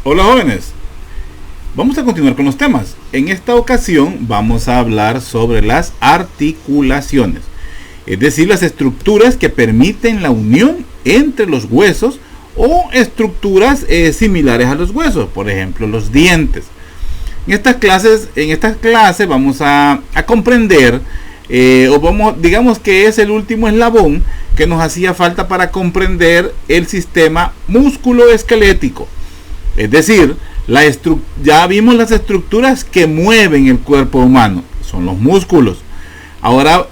Hola jóvenes, vamos a continuar con los temas. En esta ocasión vamos a hablar sobre las articulaciones, es decir, las estructuras que permiten la unión entre los huesos o estructuras similares a los huesos, por ejemplo los dientes. En estas clases vamos a comprender, digamos que es el último eslabón que nos hacía falta para comprender el sistema músculo-esquelético. Es decir, ya vimos las estructuras que mueven el cuerpo humano, son los músculos. Ahora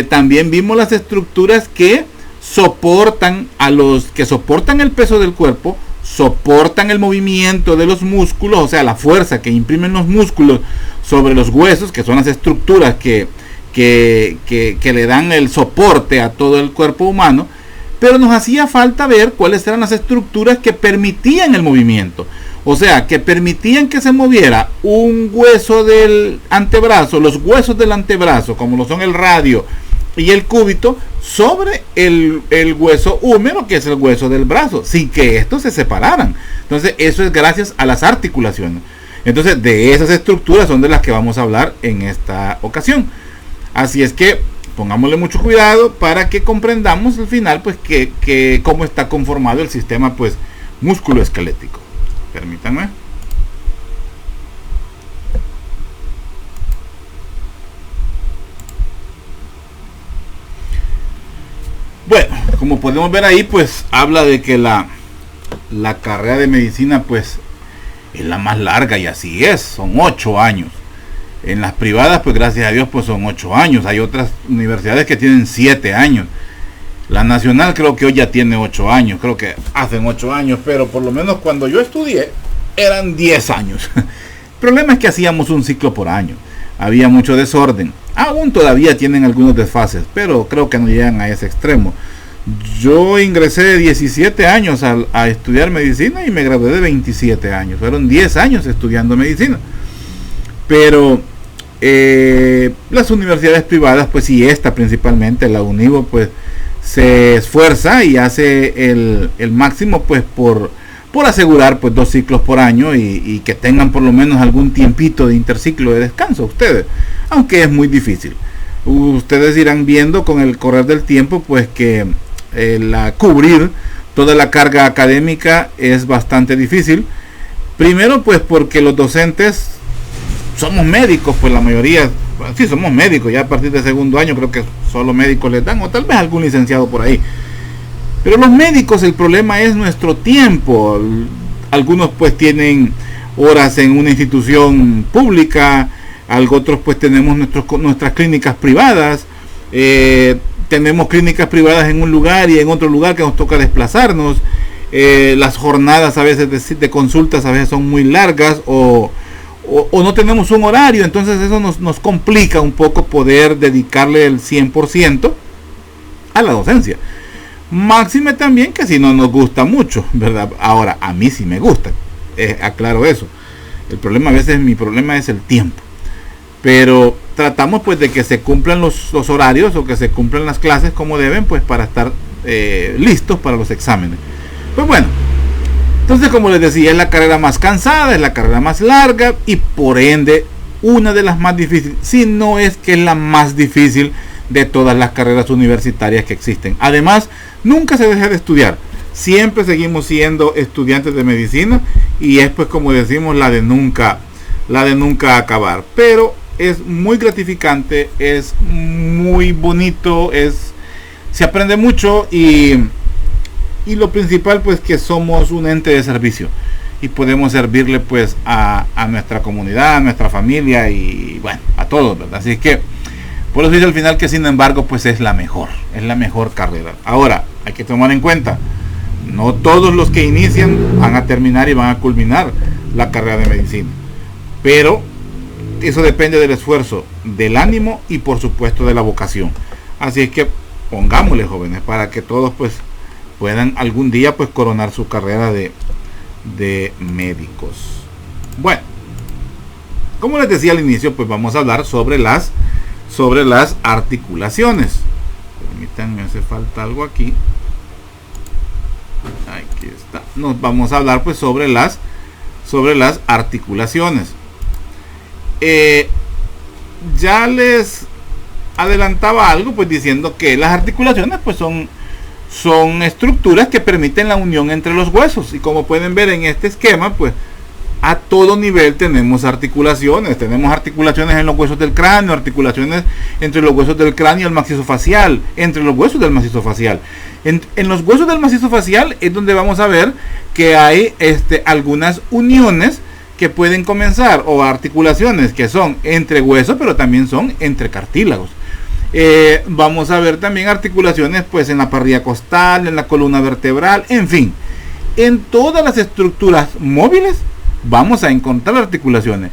también vimos las estructuras que soportan el peso del cuerpo, soportan el movimiento de los músculos, o sea, la fuerza que imprimen los músculos sobre los huesos, que son las estructuras que le dan el soporte a todo el cuerpo humano. Pero nos hacía falta ver cuáles eran las estructuras que permitían el movimiento. O sea, que permitían que se moviera un hueso del antebrazo, los huesos del antebrazo, como lo son el radio y el cúbito, sobre el hueso húmero, que es el hueso del brazo, sin que estos se separaran. Entonces, eso es gracias a las articulaciones. Entonces, de esas estructuras son de las que vamos a hablar en esta ocasión. Así es que pongámosle mucho cuidado para que comprendamos al final pues que cómo está conformado el sistema pues músculo-esquelético. Permítanme. Bueno, como podemos ver ahí, pues habla de que la carrera de medicina pues es la más larga, y así es, son 8 años. En las privadas, pues gracias a Dios, pues son 8 años. Hay otras universidades que tienen 7 años. La nacional creo que hoy ya tiene 8 años. Creo que hacen 8 años, pero por lo menos cuando yo estudié eran 10 años. El problema es que hacíamos un ciclo por año. Había mucho desorden. Aún todavía tienen algunos desfases, pero creo que no llegan a ese extremo. Yo ingresé de 17 años a estudiar medicina y me gradué de 27 años. Fueron 10 años estudiando medicina. Pero las universidades privadas, pues, y esta principalmente, la UNIVO, pues se esfuerza y hace el máximo pues por asegurar pues 2 ciclos por año y que tengan por lo menos algún tiempito de interciclo de descanso ustedes, aunque es muy difícil. Ustedes irán viendo con el correr del tiempo pues que cubrir toda la carga académica es bastante difícil. Primero pues porque los docentes somos médicos, pues la mayoría, sí somos médicos, ya a partir del segundo año creo que solo médicos les dan, o tal vez algún licenciado por ahí. Pero los médicos, el problema es nuestro tiempo. Algunos pues tienen horas en una institución pública, otros pues tenemos nuestras clínicas privadas, tenemos clínicas privadas en un lugar y en otro lugar que nos toca desplazarnos. Las jornadas a veces de consultas a veces son muy largas o no tenemos un horario, entonces eso nos complica un poco poder dedicarle el 100% a la docencia. Máxime también que si no nos gusta mucho, ¿verdad? Ahora, a mí sí me gusta, aclaro eso. Mi problema es el tiempo. Pero tratamos pues de que se cumplan los horarios o que se cumplan las clases como deben, pues para estar listos para los exámenes. Pues bueno. Entonces, como les decía, es la carrera más cansada, es la carrera más larga y por ende una de las más difíciles, si no es que es la más difícil de todas las carreras universitarias que existen. Además, nunca se deja de estudiar. Siempre seguimos siendo estudiantes de medicina y es pues como decimos la de nunca acabar. Pero es muy gratificante, es muy bonito, se aprende mucho y lo principal pues que somos un ente de servicio y podemos servirle pues a nuestra comunidad, a nuestra familia y bueno, a todos, ¿verdad? Así que por eso dice al final que sin embargo pues es la mejor carrera. Ahora, hay que tomar en cuenta, no todos los que inician van a terminar y van a culminar la carrera de medicina, pero eso depende del esfuerzo, del ánimo y por supuesto de la vocación. Así es que pongámosle, jóvenes, para que todos pues puedan algún día pues coronar su carrera de médicos. Bueno, como les decía al inicio, pues vamos a hablar sobre las articulaciones. Permítanme, hace falta algo aquí. Aquí está. Nos vamos a hablar pues sobre las sobre las articulaciones. Ya les adelantaba algo, pues diciendo que las articulaciones pues son estructuras que permiten la unión entre los huesos, y como pueden ver en este esquema, pues a todo nivel tenemos articulaciones en los huesos del cráneo, articulaciones entre los huesos del cráneo y el macizo facial, entre los huesos del macizo facial. En los huesos del macizo facial es donde vamos a ver que hay algunas uniones que pueden comenzar, o articulaciones que son entre huesos, pero también son entre cartílagos. Vamos a ver también articulaciones pues en la parrilla costal, en la columna vertebral, en fin, en todas las estructuras móviles vamos a encontrar articulaciones,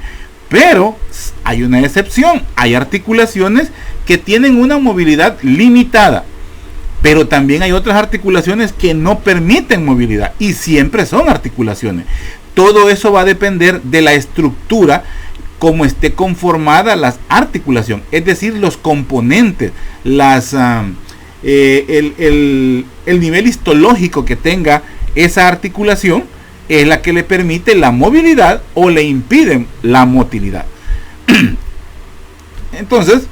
pero hay una excepción. Hay articulaciones que tienen una movilidad limitada, pero también hay otras articulaciones que no permiten movilidad, y siempre son articulaciones. Todo eso va a depender de la estructura, cómo esté conformada la articulación, es decir, los componentes, el nivel histológico que tenga esa articulación es la que le permite la movilidad o le impide la motilidad. Entonces,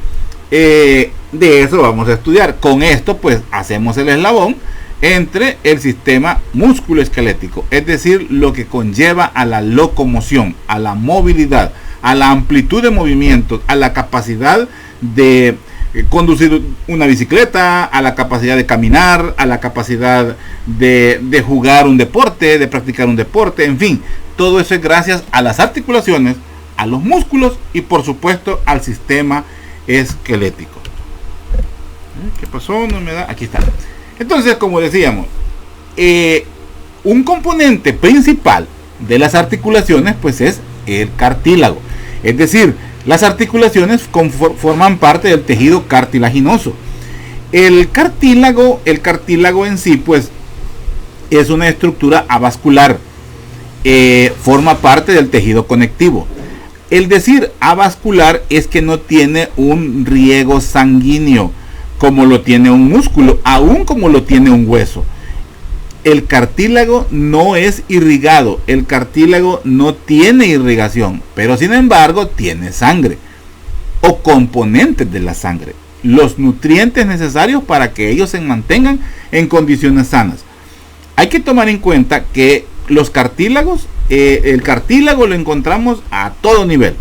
de eso vamos a estudiar. Con esto pues hacemos el eslabón entre el sistema músculo-esquelético, es decir, lo que conlleva a la locomoción, a la movilidad, a la amplitud de movimientos, a la capacidad de conducir una bicicleta, a la capacidad de caminar, a la capacidad de jugar un deporte, de practicar un deporte, en fin, todo eso es gracias a las articulaciones, a los músculos y por supuesto al sistema esquelético. ¿Qué pasó? No me da. Aquí está. Entonces, como decíamos, un componente principal de las articulaciones pues es el cartílago, es decir, las articulaciones forman parte del tejido cartilaginoso. El cartílago en sí pues es una estructura avascular, forma parte del tejido conectivo. El decir avascular es que no tiene un riego sanguíneo como lo tiene un músculo, aún como lo tiene un hueso. El cartílago no es irrigado, el cartílago no tiene irrigación, pero sin embargo tiene sangre o componentes de la sangre, los nutrientes necesarios para que ellos se mantengan en condiciones sanas. Hay que tomar en cuenta que los cartílagos, el cartílago lo encontramos a todo nivel.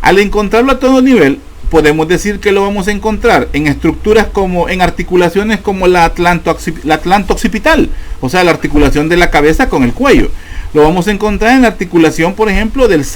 Al encontrarlo a todo nivel, podemos decir que lo vamos a encontrar en estructuras como, en articulaciones como la atlanto-occipital, o sea, la articulación de la cabeza con el cuello. Lo vamos a encontrar en la articulación, por ejemplo, del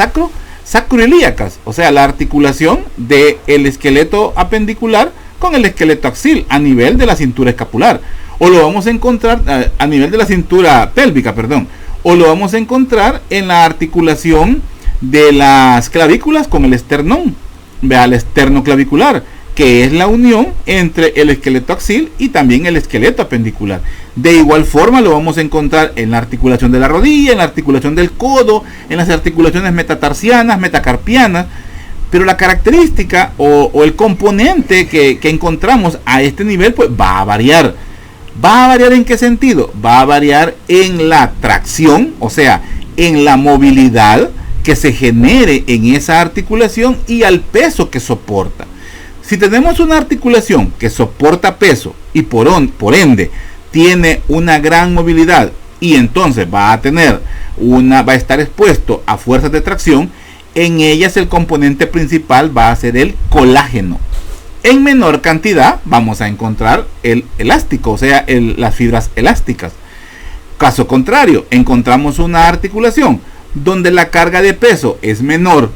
sacroiliacas, o sea, la articulación del esqueleto apendicular con el esqueleto axil a nivel de la cintura escapular. O lo vamos a encontrar a nivel de la cintura pélvica, perdón. O lo vamos a encontrar en la articulación de las clavículas con el esternón. Vea, el esternoclavicular, que es la unión entre el esqueleto axil y también el esqueleto apendicular. De igual forma lo vamos a encontrar en la articulación de la rodilla, en la articulación del codo, en las articulaciones metatarsianas, metacarpianas. Pero la característica o el componente que encontramos a este nivel pues va a variar. ¿Va a variar en qué sentido? Va a variar en la tracción, o sea, en la movilidad que se genere en esa articulación y al peso que soporta. Si tenemos una articulación que soporta peso y por ende tiene una gran movilidad y entonces va a estar expuesto a fuerzas de tracción, en ellas el componente principal va a ser el colágeno. En menor cantidad vamos a encontrar el elástico, o sea, las fibras elásticas. Caso contrario, encontramos una articulación donde la carga de peso es menor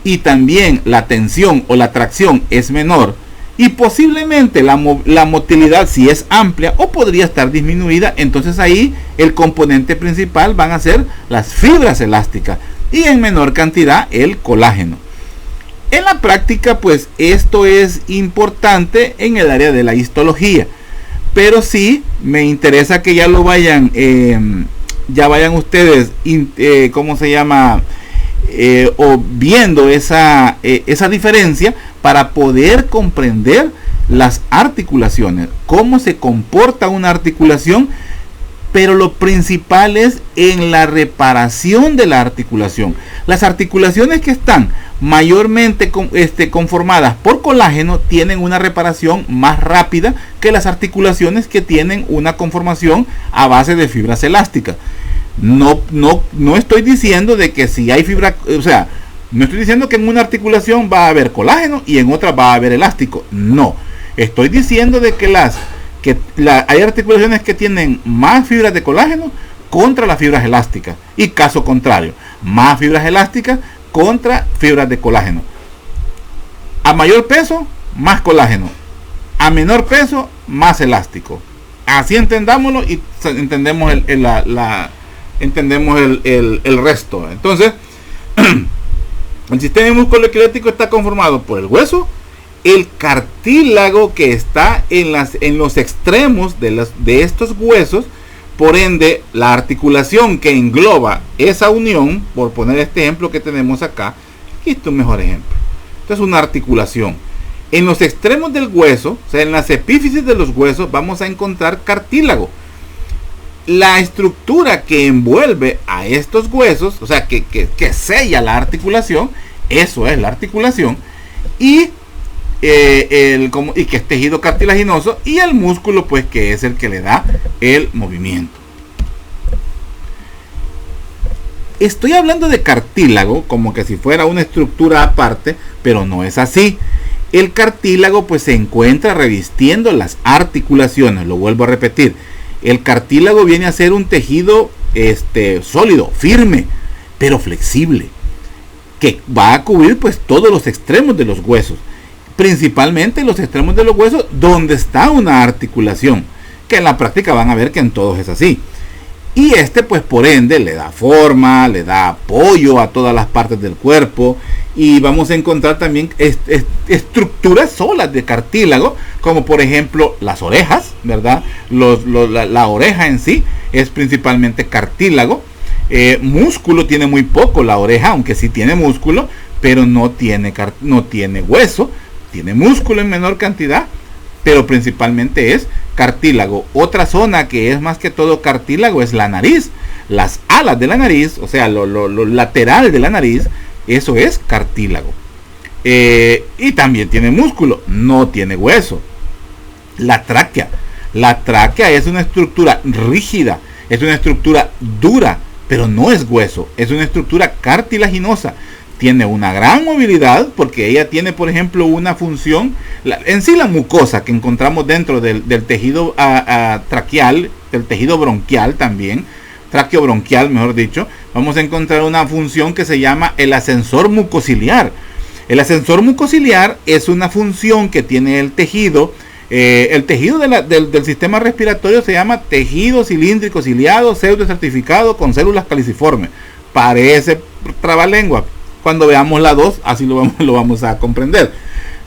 y también la tensión o la tracción es menor y posiblemente la motilidad sí es amplia o podría estar disminuida, entonces ahí el componente principal van a ser las fibras elásticas y en menor cantidad el colágeno. En la práctica pues esto es importante en el área de la histología, pero sí me interesa que ya lo vayan ustedes, o viendo esa diferencia para poder comprender las articulaciones, cómo se comporta una articulación pero lo principal es en la reparación de la articulación. Las articulaciones que están mayormente conformadas por colágeno tienen una reparación más rápida que las articulaciones que tienen una conformación a base de fibras elásticas. No estoy diciendo de que si hay fibra, o sea, no estoy diciendo que en una articulación va a haber colágeno y en otra va a haber elástico. No, estoy diciendo de que hay articulaciones que tienen más fibras de colágeno contra las fibras elásticas, y caso contrario, más fibras elásticas contra fibras de colágeno. A mayor peso, más colágeno; a menor peso, más elástico. Así entendámoslo y entendemos el resto. Entonces, el sistema musculoesquelético está conformado por el hueso, el cartílago que está en los extremos de estos huesos, por ende la articulación que engloba esa unión, por poner este ejemplo que tenemos acá. Aquí está un mejor ejemplo. Esto es una articulación. En los extremos del hueso, o sea, en las epífisis de los huesos, vamos a encontrar cartílago. La estructura que envuelve a estos huesos, o sea, que sella la articulación, eso es la articulación, y que es tejido cartilaginoso, y el músculo, pues, que es el que le da el movimiento. Estoy hablando de cartílago como que si fuera una estructura aparte, pero no es así. El cartílago, pues, se encuentra revistiendo las articulaciones. Lo vuelvo a repetir: el cartílago viene a ser un tejido sólido, firme, pero flexible, que va a cubrir, pues, todos los extremos de los huesos, principalmente los extremos de los huesos donde está una articulación, que en la práctica van a ver que en todos es así. Y pues, por ende, le da forma, le da apoyo a todas las partes del cuerpo. Y vamos a encontrar también estructuras solas de cartílago, como por ejemplo las orejas, ¿verdad? La oreja en sí es principalmente cartílago. Músculo tiene muy poco la oreja, aunque sí tiene músculo, pero no tiene hueso. Tiene músculo en menor cantidad, pero principalmente es cartílago. Otra zona que es más que todo cartílago es la nariz. Las alas de la nariz, o sea, lo lateral de la nariz, eso es cartílago. Y también tiene músculo, no tiene hueso. La tráquea es una estructura rígida, es una estructura dura, pero no es hueso, es una estructura cartilaginosa. Tiene una gran movilidad porque ella tiene, por ejemplo, una función, en sí la mucosa que encontramos dentro del tejido traqueal, del tejido bronquial también, traqueobronquial mejor dicho, vamos a encontrar una función que se llama el ascensor mucociliar. El ascensor mucociliar es una función que tiene el tejido. El tejido del sistema respiratorio se llama tejido cilíndrico ciliado pseudo estratificado con células caliciformes. Parece trabalengua. Cuando veamos la 2, así lo vamos a comprender.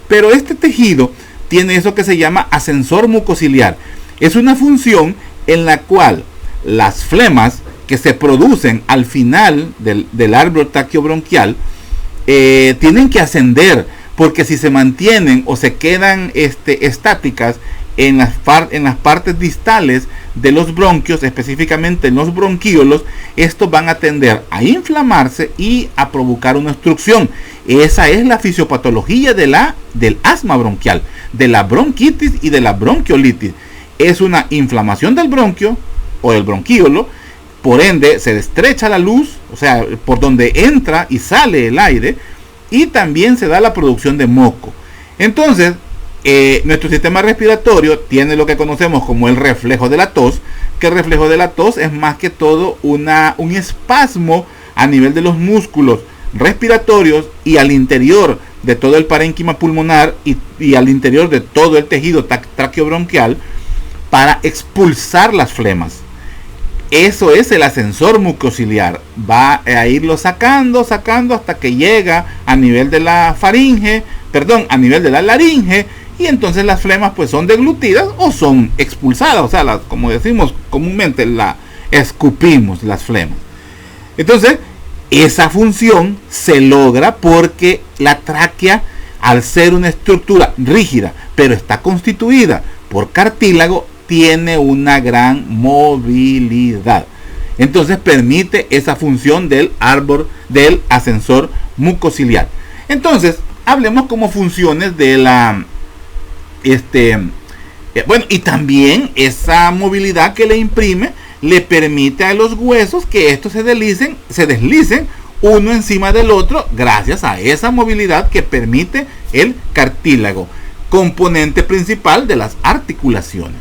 Pero este tejido tiene eso que se llama ascensor mucociliar. Es una función en la cual las flemas que se producen al final del árbol traqueobronquial tienen que ascender, porque si se mantienen o se quedan estáticas en las partes distales de los bronquios, específicamente en los bronquíolos, estos van a tender a inflamarse y a provocar una obstrucción. Esa es la fisiopatología del asma bronquial, de la bronquitis y de la bronquiolitis. Es una inflamación del bronquio o del bronquíolo, por ende se estrecha la luz, o sea, por donde entra y sale el aire, y también se da la producción de moco. Entonces, nuestro sistema respiratorio tiene lo que conocemos como el reflejo de la tos, que el reflejo de la tos es más que todo un espasmo a nivel de los músculos respiratorios y al interior de todo el parénquima pulmonar y al interior de todo el tejido traqueobronquial para expulsar las flemas. Eso es el ascensor mucociliar. Va a irlo sacando hasta que llega a nivel de la a nivel de la laringe, y entonces las flemas pues son deglutidas o son expulsadas, o sea, como decimos comúnmente, escupimos las flemas. Entonces, esa función se logra porque la tráquea, al ser una estructura rígida, pero está constituida por cartílago, tiene una gran movilidad. Entonces permite esa función del ascensor mucociliar. Entonces, hablemos como funciones de la bueno, y también esa movilidad que le imprime le permite a los huesos que estos se deslicen uno encima del otro gracias a esa movilidad que permite el cartílago, componente principal de las articulaciones.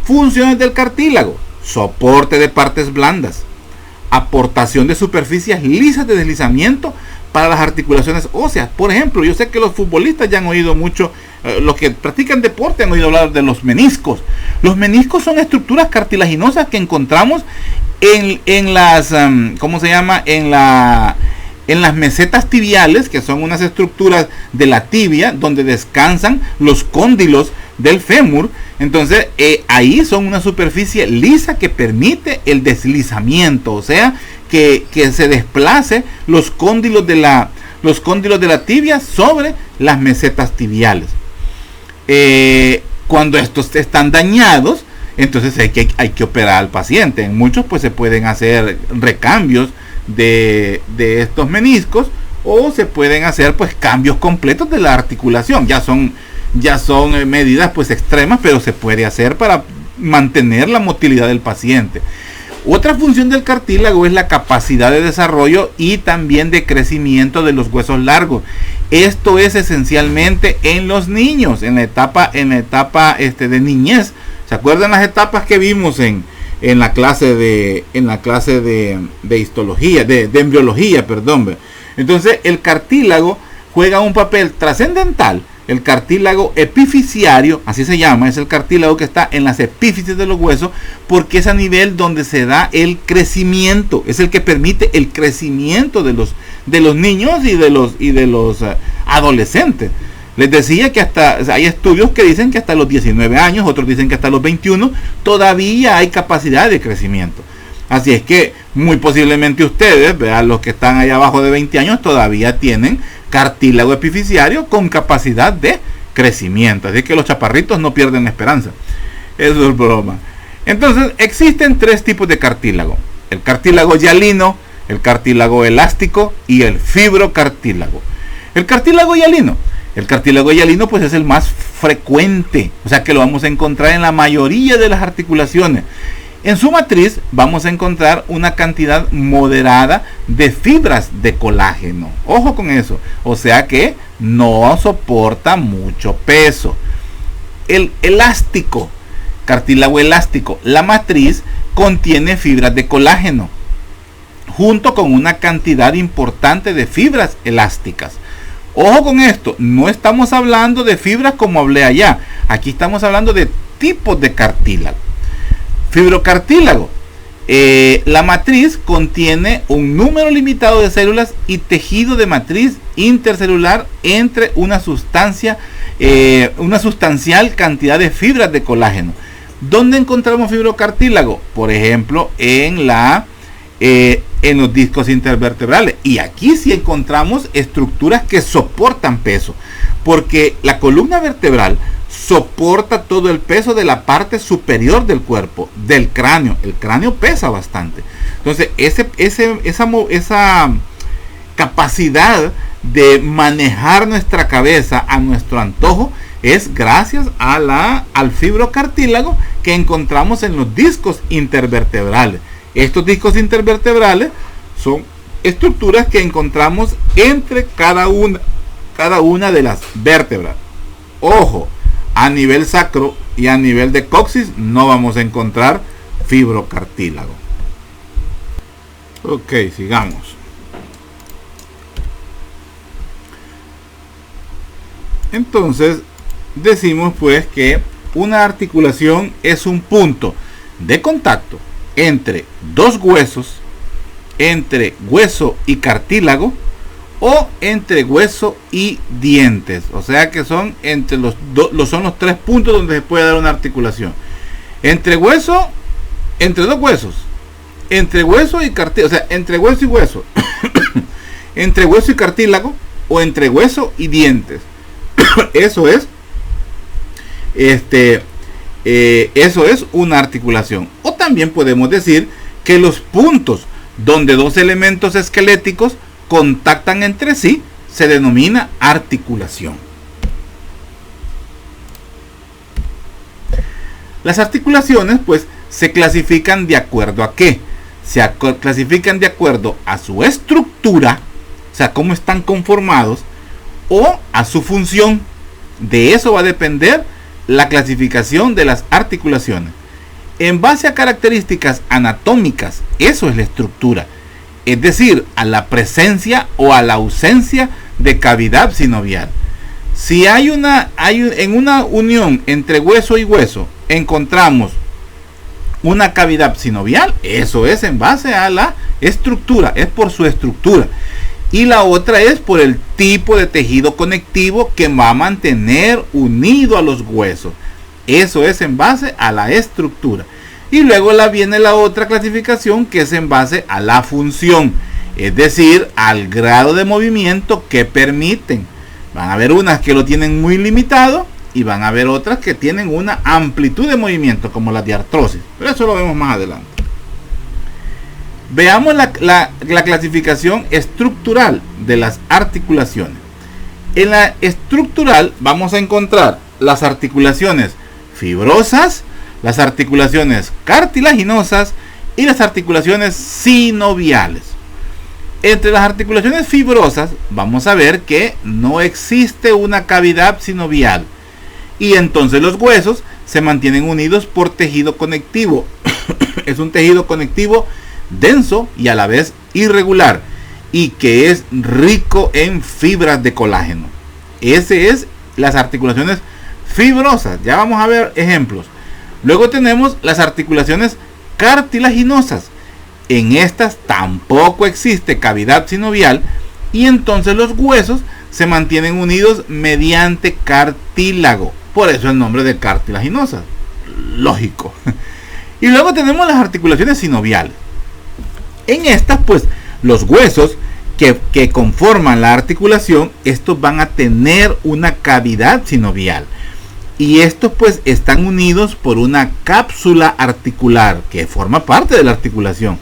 Funciones del cartílago: soporte de partes blandas, aportación de superficies lisas de deslizamiento para las articulaciones óseas. Por ejemplo, yo sé que los futbolistas ya han oído mucho, los que practican deporte han oído hablar de los meniscos. Los meniscos son estructuras cartilaginosas que encontramos en las, ¿cómo se llama? En las mesetas tibiales, que son unas estructuras de la tibia donde descansan los cóndilos del fémur. Entonces ahí son una superficie lisa que permite el deslizamiento, o sea que se desplace los cóndilos de la tibia sobre las mesetas tibiales. Cuando estos están dañados, entonces hay que operar al paciente. En muchos pues se pueden hacer recambios de estos meniscos, o se pueden hacer pues cambios completos de la articulación. Ya son medidas pues extremas, pero se puede hacer para mantener la motilidad del paciente. Otra función del cartílago es la capacidad de desarrollo y también de crecimiento de los huesos largos. Esto es esencialmente en los niños, en la etapa de niñez. ¿Se acuerdan las etapas que vimos en la clase de histología, de embriología, perdón? Entonces el cartílago juega un papel trascendental. El cartílago epifisiario, así se llama, es el cartílago que está en las epífisis de los huesos, porque es a nivel donde se da el crecimiento, es el que permite el crecimiento de los niños y de los adolescentes. Les decía que hay estudios que dicen que hasta los 19 años, otros dicen que hasta los 21, todavía hay capacidad de crecimiento. Así es que muy posiblemente ustedes, vean, los que están ahí abajo de 20 años, todavía tienen cartílago epifisiario con capacidad de crecimiento. Así que los chaparritos no pierden la esperanza. Eso es broma. Entonces existen tres tipos de cartílago: el cartílago hialino, el cartílago elástico y el fibrocartílago. El cartílago hialino pues es el más frecuente, o sea que lo vamos a encontrar en la mayoría de las articulaciones. En su matriz vamos a encontrar una cantidad moderada de fibras de colágeno. Ojo con eso. O sea que no soporta mucho peso. El elástico, cartílago elástico, la matriz contiene fibras de colágeno, junto con una cantidad importante de fibras elásticas. Ojo con esto, no estamos hablando de fibras como hablé allá. Aquí estamos hablando de tipos de cartílago. Fibrocartílago. La matriz contiene un número limitado de células y tejido de matriz intercelular entre una sustancial cantidad de fibras de colágeno. ¿Dónde encontramos fibrocartílago? Por ejemplo, en los discos intervertebrales. Y aquí sí encontramos estructuras que soportan peso, porque la columna vertebral soporta todo el peso de la parte superior del cuerpo, del cráneo. El cráneo pesa bastante. Entonces, esa capacidad de manejar nuestra cabeza a nuestro antojo es gracias al fibrocartílago que encontramos en los discos intervertebrales. Estos discos intervertebrales son estructuras que encontramos entre cada una de las vértebras. Ojo, a nivel sacro y a nivel de coxis no vamos a encontrar fibrocartílago. Ok, sigamos. Entonces decimos pues que una articulación es un punto de contacto entre dos huesos, entre hueso y cartílago, o entre hueso y dientes. O sea que son entre los tres puntos donde se puede dar una articulación. Entre dos huesos, entre hueso y cartílago, o sea, entre hueso y hueso, entre hueso y cartílago, o entre hueso y dientes. Eso es Eso es una articulación. O también podemos decir que los puntos donde dos elementos esqueléticos contactan entre sí se denomina articulación. Las articulaciones pues se clasifican de acuerdo a qué? Se clasifican de acuerdo a su estructura, o sea, cómo están conformados, o a su función. De eso va a depender la clasificación de las articulaciones. En base a características anatómicas, eso es la estructura, es decir, a la presencia o a la ausencia de cavidad sinovial. Si en una unión entre hueso y hueso encontramos una cavidad sinovial, eso es en base a la estructura, es por su estructura. Y la otra es por el tipo de tejido conectivo que va a mantener unido a los huesos. Eso es en base a la estructura. Y luego viene la otra clasificación, que es en base a la función, es decir, al grado de movimiento que permiten. Van a haber unas que lo tienen muy limitado y van a haber otras que tienen una amplitud de movimiento, como la de artrosis, pero eso lo vemos más adelante. Veamos la clasificación estructural de las articulaciones. En la estructural vamos a encontrar las articulaciones fibrosas, las articulaciones cartilaginosas y las articulaciones sinoviales. Entre las articulaciones fibrosas vamos a ver que no existe una cavidad sinovial y entonces los huesos se mantienen unidos por tejido conectivo. Es un tejido conectivo denso y a la vez irregular y que es rico en fibras de colágeno. Ese es las articulaciones fibrosas. Ya vamos a ver ejemplos. Luego tenemos las articulaciones cartilaginosas. En estas tampoco existe cavidad sinovial y entonces los huesos se mantienen unidos mediante cartílago. Por eso el nombre de cartilaginosas. Lógico. Y luego tenemos las articulaciones sinoviales. En estas pues los huesos que conforman la articulación, estos van a tener una cavidad sinovial. Y estos pues están unidos por una cápsula articular que forma parte de la articulación.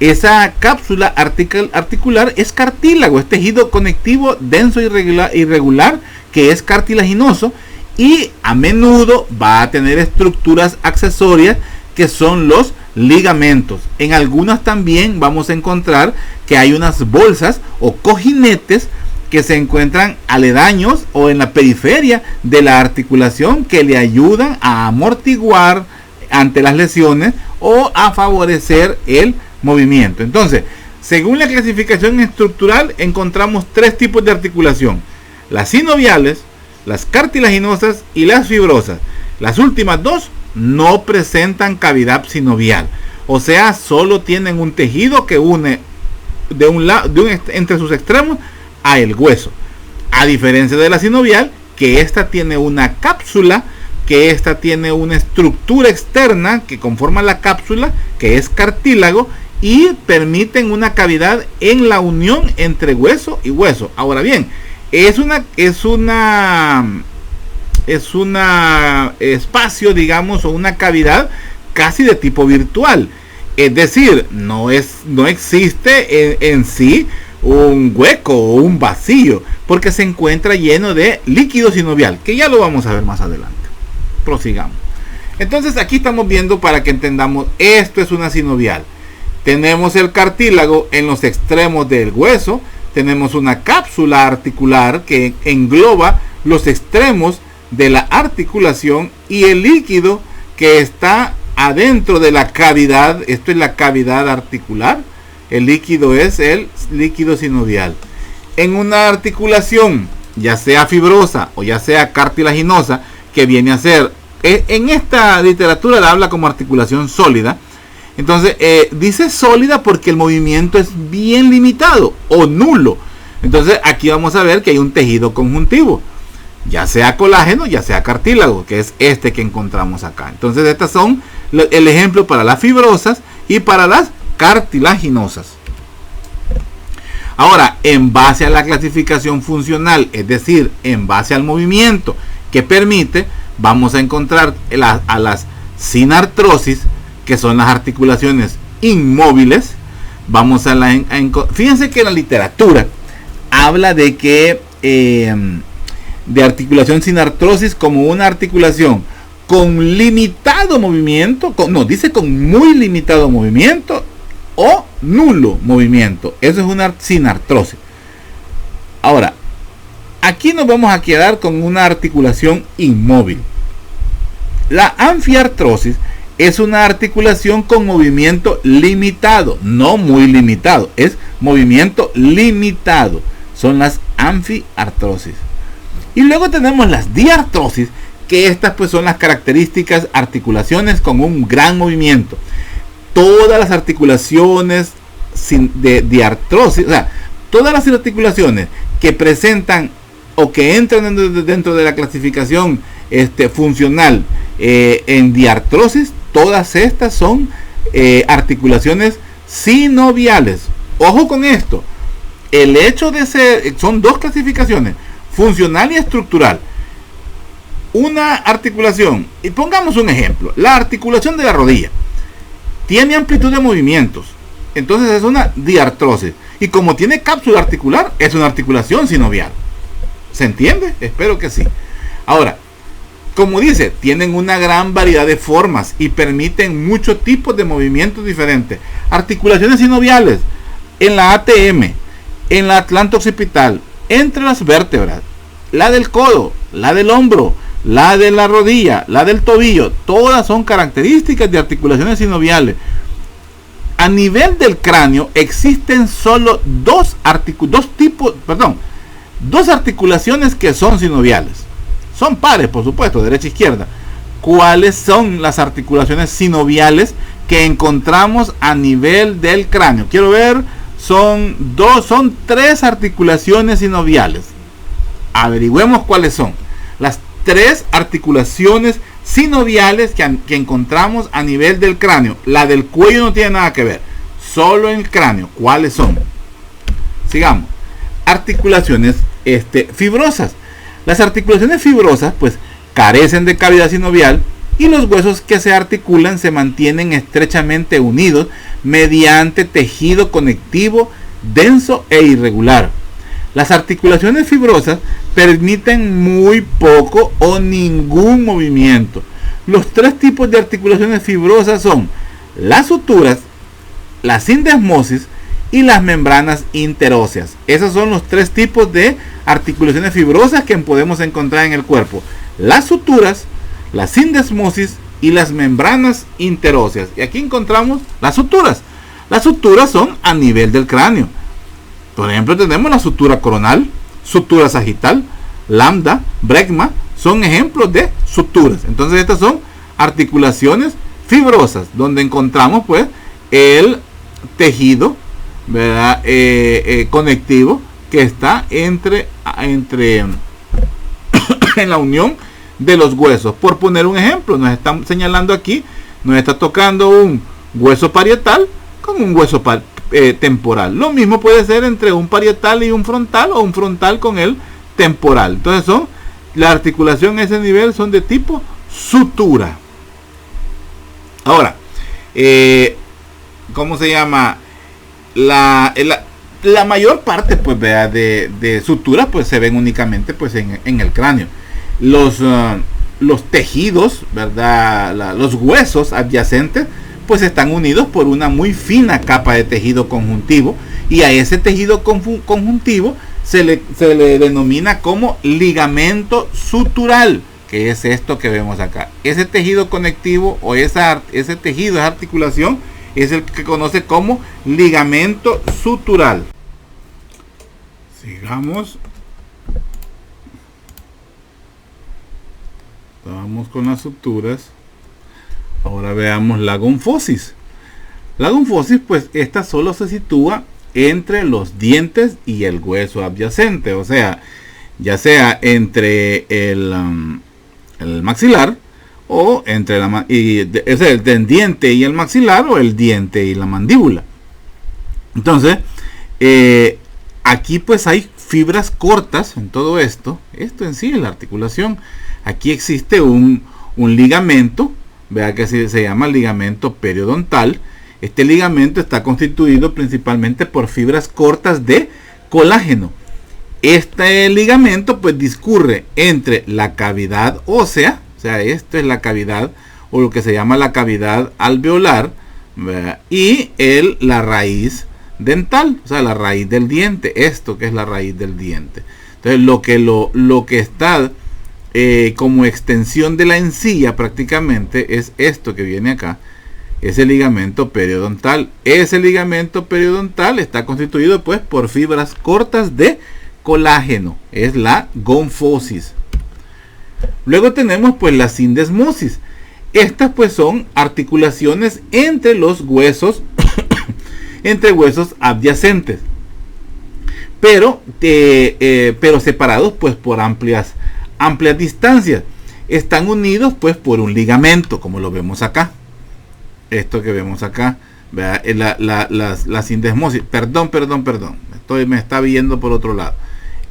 Esa cápsula articular es cartílago, es tejido conectivo denso y irregular que es cartilaginoso y a menudo va a tener estructuras accesorias que son los ligamentos. En algunas también vamos a encontrar que hay unas bolsas o cojinetes que se encuentran aledaños o en la periferia de la articulación que le ayudan a amortiguar ante las lesiones o a favorecer el movimiento. Entonces, según la clasificación estructural, encontramos tres tipos de articulación: las sinoviales, las cartilaginosas y las fibrosas. Las últimas dos no presentan cavidad sinovial, o sea, solo tienen un tejido que une entre sus extremos a el hueso, a diferencia de la sinovial, que esta tiene una cápsula, que esta tiene una estructura externa que conforma la cápsula, que es cartílago, y permiten una cavidad en la unión entre hueso y hueso. Ahora bien, es un espacio, digamos, o una cavidad casi de tipo virtual, es decir, no existe en sí un hueco o un vacío, porque se encuentra lleno de líquido sinovial, que ya lo vamos a ver más adelante. Prosigamos. Entonces aquí estamos viendo, para que entendamos, esto es una sinovial. Tenemos el cartílago en los extremos del hueso, tenemos una cápsula articular que engloba los extremos de la articulación y el líquido que está adentro de la cavidad. Esto es la cavidad articular. El líquido es el líquido sinovial. En una articulación, ya sea fibrosa o ya sea cartilaginosa, que viene a ser, en esta literatura la habla como articulación sólida. Entonces dice sólida porque el movimiento es bien limitado o nulo. Entonces aquí vamos a ver que hay un tejido conjuntivo, ya sea colágeno, ya sea cartílago, que es este que encontramos acá. Entonces estas son el ejemplo para las fibrosas y para las cartilaginosas. Ahora, en base a la clasificación funcional, es decir, en base al movimiento que permite, vamos a encontrar a las sinartrosis, que son las articulaciones inmóviles. Vamos a fíjense que la literatura habla de que de articulación sinartrosis como una articulación con limitado movimiento, dice con muy limitado movimiento o nulo movimiento. Eso es una sinartrosis. Ahora, aquí nos vamos a quedar con una articulación inmóvil. La anfiartrosis es una articulación con movimiento limitado, no muy limitado, es movimiento limitado. Son las anfiartrosis. Y luego tenemos las diartrosis, que estas pues son las características articulaciones con un gran movimiento. Todas las articulaciones de diartrosis, o sea, todas las articulaciones que presentan o que entran dentro de la clasificación funcional en diartrosis, todas estas son articulaciones sinoviales. Ojo con esto, el hecho de ser, son dos clasificaciones, funcional y estructural. Una articulación, y pongamos un ejemplo, la articulación de la rodilla tiene amplitud de movimientos, entonces es una diartrosis, y como tiene cápsula articular, es una articulación sinovial. ¿Se entiende? Espero que sí. Ahora, como dice, tienen una gran variedad de formas y permiten muchos tipos de movimientos diferentes. Articulaciones sinoviales en la ATM, en la atlanta occipital, entre las vértebras, la del codo, la del hombro, la de la rodilla, la del tobillo, todas son características de articulaciones sinoviales. A nivel del cráneo existen solo dos articulaciones que son sinoviales. Son pares, por supuesto, derecha e izquierda. ¿Cuáles son las articulaciones sinoviales que encontramos a nivel del cráneo? Quiero ver, son tres articulaciones sinoviales. Averigüemos cuáles son las tres articulaciones sinoviales que encontramos a nivel del cráneo. La del cuello no tiene nada que ver, solo en el cráneo. ¿Cuáles son? Sigamos. Articulaciones fibrosas. Las articulaciones fibrosas pues carecen de cavidad sinovial y los huesos que se articulan se mantienen estrechamente unidos mediante tejido conectivo denso e irregular. Las articulaciones fibrosas permiten muy poco o ningún movimiento. Los tres tipos de articulaciones fibrosas son las suturas, la sindesmosis y las membranas interóseas. Esos son los tres tipos de articulaciones fibrosas que podemos encontrar en el cuerpo: las suturas, la sindesmosis y las membranas interóseas. Y aquí encontramos las suturas. Las suturas son a nivel del cráneo. Por ejemplo, tenemos la sutura coronal, sutura sagital, lambda, brecma, son ejemplos de suturas. Entonces estas son articulaciones fibrosas, donde encontramos pues el tejido, ¿verdad? Conectivo que está entre en la unión de los huesos. Por poner un ejemplo, nos están señalando aquí, nos está tocando un hueso parietal con un hueso temporal. Lo mismo puede ser entre un parietal y un frontal, o un frontal con el temporal. Entonces la articulación a ese nivel son de tipo sutura. Ahora, ¿cómo se llama? La mayor parte pues de suturas pues se ven únicamente pues en el cráneo. Los tejidos, ¿verdad? Los huesos adyacentes pues están unidos por una muy fina capa de tejido conjuntivo, y a ese tejido conjuntivo se le denomina como ligamento sutural, que es esto que vemos acá. Ese tejido conectivo o ese tejido de articulación es el que conoce como ligamento sutural. Sigamos. Vamos con las suturas. Ahora veamos la gonfosis. La gonfosis, pues esta solo se sitúa entre los dientes y el hueso adyacente, o sea, ya sea entre el maxilar, o entre el diente y el maxilar, o el diente y la mandíbula. Entonces aquí pues hay fibras cortas en todo esto. Esto en sí es la articulación. Aquí existe un ligamento, vea que se llama ligamento periodontal. Este ligamento está constituido principalmente por fibras cortas de colágeno. Este ligamento pues discurre entre la cavidad ósea, o sea, esto es la cavidad o lo que se llama la cavidad alveolar, ¿verdad? Y la raíz dental, o sea, la raíz del diente, esto que es la raíz del diente. Entonces lo que está como extensión de la encía prácticamente es esto que viene acá, es el ligamento periodontal. Ese ligamento periodontal está constituido pues por fibras cortas de colágeno, es la gonfosis. Luego tenemos pues la sindesmosis. Estas pues son articulaciones entre los huesos entre huesos adyacentes, pero separados pues por amplias distancias. Están unidos pues por un ligamento, como lo vemos acá. Esto que vemos acá, la sindesmosis. Perdón. Me está viendo por otro lado.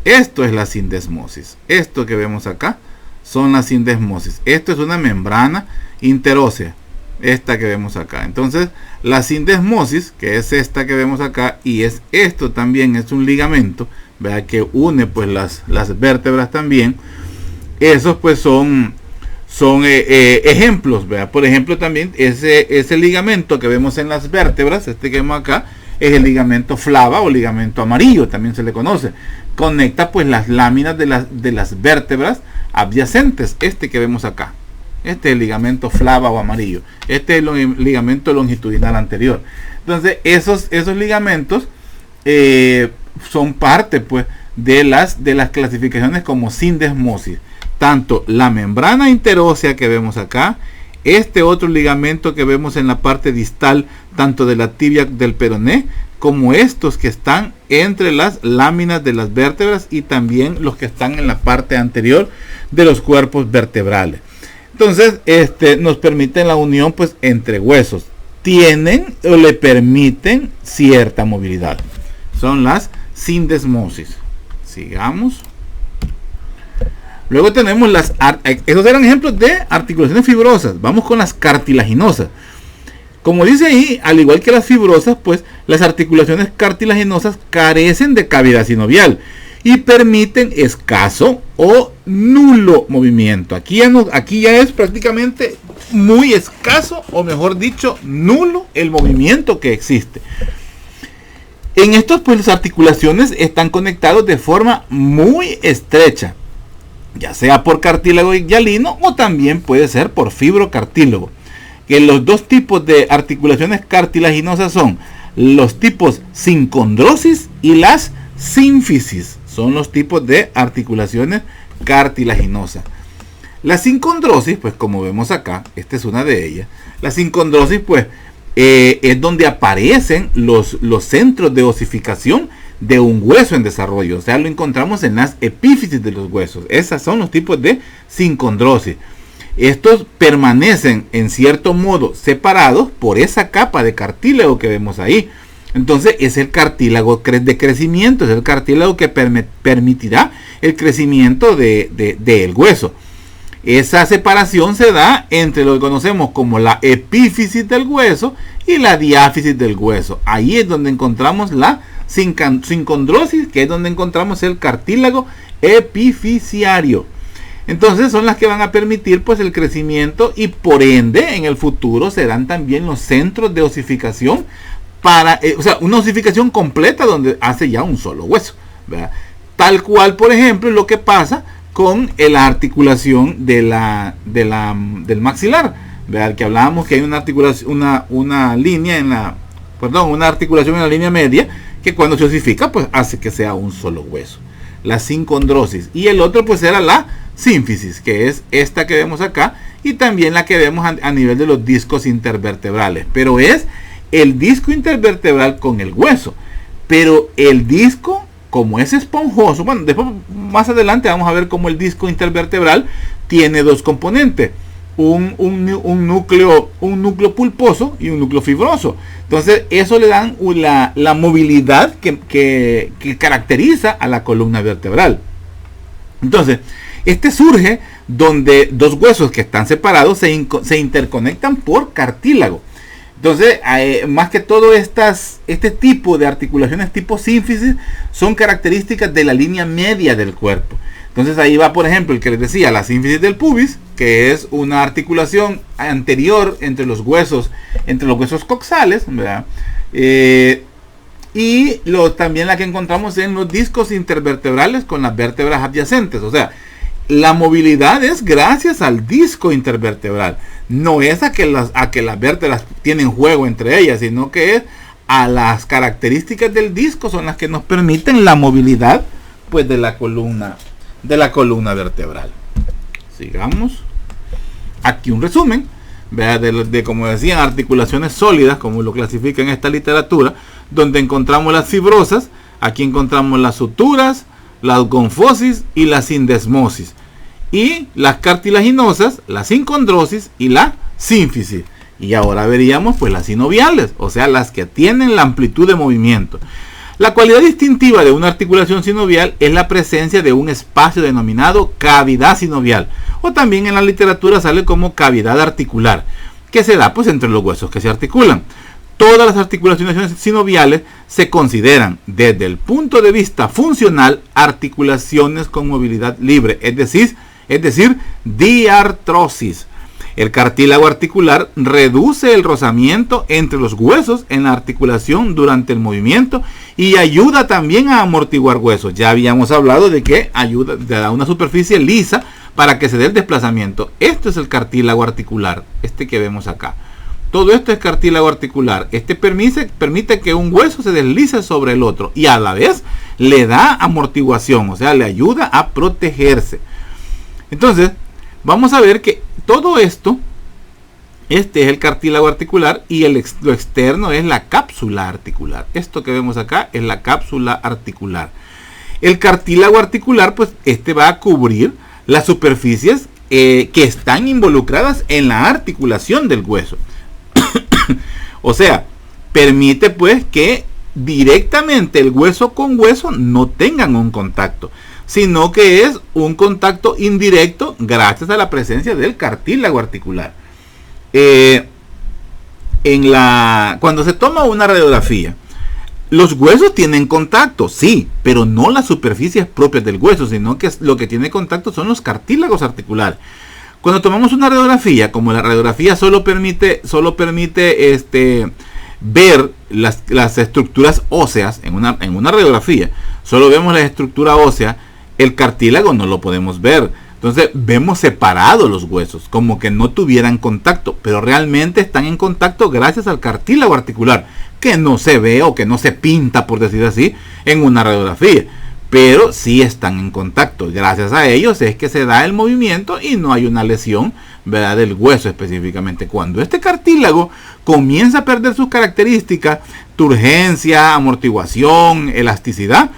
Esto es la sindesmosis. Esto que vemos acá son las sindesmosis. Esto es una membrana interósea. Esta que vemos acá. Entonces, la sindesmosis, que es esta que vemos acá, y es esto también, es un ligamento, ¿verdad? Que une pues las vértebras también. Esos pues son ejemplos, ¿verdad? Por ejemplo, también ese ligamento que vemos en las vértebras, este que vemos acá, es el ligamento flava o ligamento amarillo, también se le conoce. Conecta pues las láminas de las vértebras adyacentes, este que vemos acá. Este es el ligamento flava o amarillo. Este es el ligamento longitudinal anterior. Entonces, esos ligamentos son parte pues de las clasificaciones como sindesmosis. Tanto la membrana interósea que vemos acá, este otro ligamento que vemos en la parte distal, tanto de la tibia del peroné, como estos que están entre las láminas de las vértebras y también los que están en la parte anterior de los cuerpos vertebrales. Entonces, nos permiten la unión pues entre huesos. Tienen o le permiten cierta movilidad. Son las sindesmosis. Sigamos. Luego tenemos esos eran ejemplos de articulaciones fibrosas. Vamos con las cartilaginosas. Como dice ahí, al igual que las fibrosas, pues las articulaciones cartilaginosas carecen de cavidad sinovial y permiten escaso o nulo movimiento. Aquí ya es prácticamente muy escaso, o mejor dicho, nulo el movimiento que existe. En estos pues las articulaciones están conectados de forma muy estrecha, ya sea por cartílago hialino o también puede ser por fibrocartílago. Que los dos tipos de articulaciones cartilaginosas son los tipos sincondrosis y las sínfisis. Son los tipos de articulaciones cartilaginosas. La sincondrosis, pues como vemos acá, esta es una de ellas. La sincondrosis, pues, es donde aparecen los centros de osificación de un hueso en desarrollo. O sea, lo encontramos en las epífisis de los huesos. Esos son los tipos de sincondrosis. Estos permanecen en cierto modo separados por esa capa de cartílago que vemos ahí. Entonces es el cartílago de crecimiento, es el cartílago que permitirá el crecimiento del hueso. Esa separación se da entre lo que conocemos como la epífisis del hueso y la diáfisis del hueso. Ahí es donde encontramos la sincondrosis, que es donde encontramos el cartílago epifisiario. Entonces son las que van a permitir pues el crecimiento y por ende en el futuro serán también los centros de osificación para, o sea, una osificación completa donde hace ya un solo hueso, ¿verdad? Tal cual, por ejemplo, lo que pasa con la articulación del maxilar, ¿verdad? Que hablábamos que hay una articulación, una articulación en la línea media que cuando se osifica pues hace que sea un solo hueso. La sincondrosis. Y el otro pues era la sínfisis, que es esta que vemos acá y también la que vemos a nivel de los discos intervertebrales, pero es el disco intervertebral con el hueso. Pero el disco, como es esponjoso, bueno, después más adelante vamos a ver cómo el disco intervertebral tiene dos componentes. un núcleo pulposo y un núcleo fibroso. Entonces eso le dan la movilidad que caracteriza a la columna vertebral. Entonces este surge donde dos huesos que están separados se interconectan por cartílago. Entonces, más que todo este tipo de articulaciones tipo sínfisis son características de la línea media del cuerpo. Entonces ahí va, por ejemplo, el que les decía, la sínfisis del pubis, que es una articulación anterior entre los huesos coxales, ¿verdad? Y también la que encontramos en los discos intervertebrales con las vértebras adyacentes. O sea, la movilidad es gracias al disco intervertebral. No es a que las vértebras tienen juego entre ellas, sino que es a las características del disco son las que nos permiten la movilidad, pues, de la columna vertebral. Sigamos. Aquí un resumen, ¿verdad? De como decían, articulaciones sólidas, como lo clasifica en esta literatura, donde encontramos las fibrosas. Aquí encontramos las suturas, la gonfosis y la sindesmosis. Y las cartilaginosas, la sincondrosis y la sínfisis. Y ahora veríamos pues las sinoviales, o sea, las que tienen la amplitud de movimiento. La cualidad distintiva de una articulación sinovial es la presencia de un espacio denominado cavidad sinovial, o también en la literatura sale como cavidad articular, que se da pues entre los huesos que se articulan. Todas las articulaciones sinoviales se consideran desde el punto de vista funcional articulaciones con movilidad libre, es decir, diartrosis. El cartílago articular reduce el rozamiento entre los huesos en la articulación durante el movimiento y ayuda también a amortiguar huesos. Ya habíamos hablado de que ayuda a una superficie lisa para que se dé el desplazamiento. Esto es el cartílago articular, este que vemos acá. Todo esto es cartílago articular. Este permite que un hueso se deslice sobre el otro y a la vez le da amortiguación, o sea, le ayuda a protegerse. Entonces, vamos a ver que todo esto, este es el cartílago articular y lo externo es la cápsula articular. Esto que vemos acá es la cápsula articular. El cartílago articular, pues, este va a cubrir las superficies que están involucradas en la articulación del hueso. O sea, permite pues que directamente el hueso con hueso no tengan un contacto, sino que es un contacto indirecto gracias a la presencia del cartílago articular. Cuando se toma una radiografía, los huesos tienen contacto, sí, pero no las superficies propias del hueso, sino que lo que tiene contacto son los cartílagos articulares. Cuando tomamos una radiografía, como la radiografía solo permite ver las estructuras óseas en una radiografía, solo vemos la estructura ósea, el cartílago no lo podemos ver. Entonces vemos separados los huesos, como que no tuvieran contacto, pero realmente están en contacto gracias al cartílago articular, que no se ve o que no se pinta, por decir así, en una radiografía. Pero sí están en contacto. Gracias a ellos es que se da el movimiento y no hay una lesión, ¿verdad?, del hueso específicamente. Cuando este cartílago comienza a perder sus características, turgencia, amortiguación, elasticidad,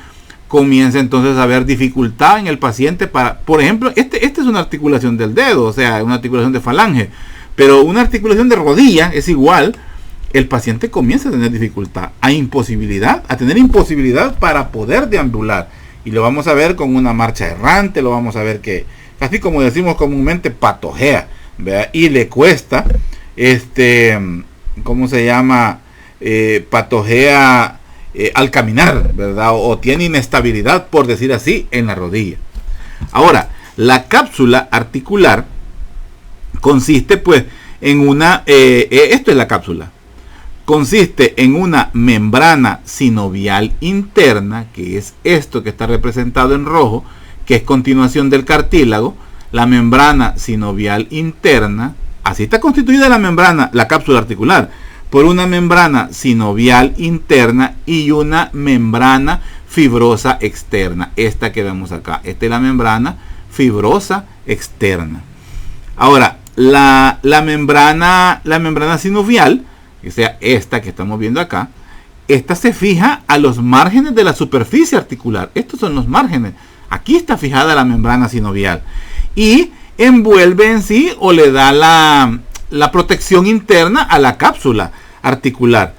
comienza entonces a haber dificultad en el paciente para, por ejemplo, este es una articulación del dedo, o sea, una articulación de falange, pero una articulación de rodilla es igual. El paciente comienza a tener dificultad, a tener imposibilidad para poder deambular. Y lo vamos a ver con una marcha errante, lo vamos a ver que, así como decimos comúnmente, patojea, ¿verdad? Y le cuesta, ¿cómo se llama? Patojea al caminar, ¿verdad? O tiene inestabilidad, por decir así, en la rodilla. Ahora, la cápsula articular consiste, pues, en esto es la cápsula. Consiste en una membrana sinovial interna, que es esto que está representado en rojo, que es continuación del cartílago. La membrana sinovial interna, así está constituida la cápsula articular, por una membrana sinovial interna y una membrana fibrosa externa. Esta que vemos acá, esta es la membrana fibrosa externa. Ahora, la membrana sinovial, que sea esta que estamos viendo acá, esta se fija a los márgenes de la superficie articular. Estos son los márgenes. Aquí está fijada la membrana sinovial. Y envuelve en sí o le da la protección interna a la cápsula articular.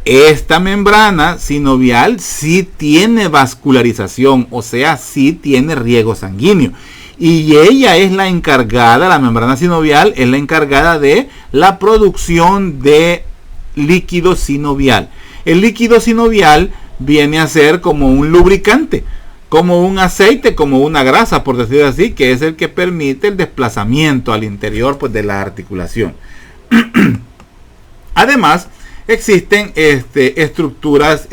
Esta membrana sinovial sí tiene vascularización, o sea, sí tiene riego sanguíneo. Y ella es la encargada, la membrana sinovial es la encargada de la producción de líquido sinovial. El líquido sinovial viene a ser como un lubricante, como un aceite, como una grasa, por decirlo así, que es el que permite el desplazamiento al interior, pues, de la articulación. Además, existen estructuras,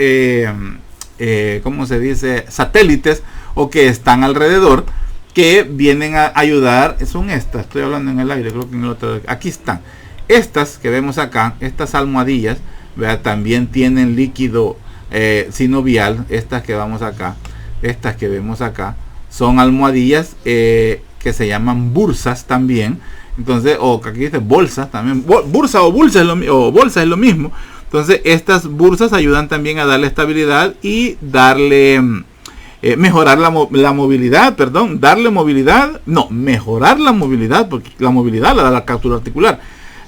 ¿cómo se dice? Satélites, o que están alrededor, que vienen a ayudar. Son estas, estoy hablando en el aire, creo que en el otro, aquí están. Estas que vemos acá, estas almohadillas, ¿verdad? También tienen líquido sinovial. Estas que vamos acá, estas que vemos acá, son almohadillas que se llaman bursas también. Entonces, o aquí dice bolsas también, bursa o bolsa es lo mismo. Entonces, estas bursas ayudan también a darle estabilidad y darle mejorar la movilidad, mejorar la movilidad, porque la movilidad la da la cápsula articular.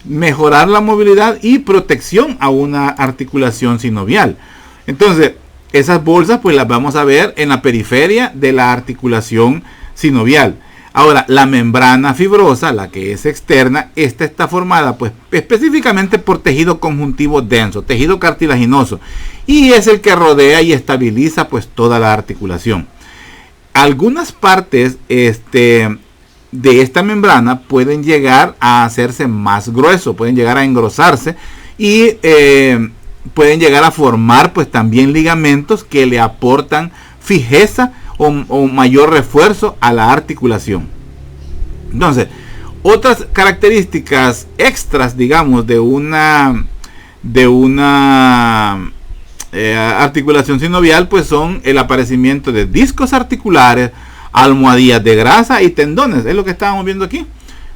Mejorar la movilidad y protección a una articulación sinovial. Entonces, esas bolsas pues las vamos a ver en la periferia de la articulación sinovial. Ahora, la membrana fibrosa, la que es externa, esta está formada pues específicamente por tejido conjuntivo denso, tejido cartilaginoso, y es el que rodea y estabiliza pues toda la articulación. Algunas partes de esta membrana pueden llegar a hacerse más grueso, pueden llegar a engrosarse y pueden llegar a formar pues también ligamentos que le aportan fijeza o mayor refuerzo a la articulación. Entonces, otras características extras, digamos, de una articulación sinovial, pues son el aparecimiento de discos articulares, almohadillas de grasa y tendones. Es lo que estábamos viendo aquí.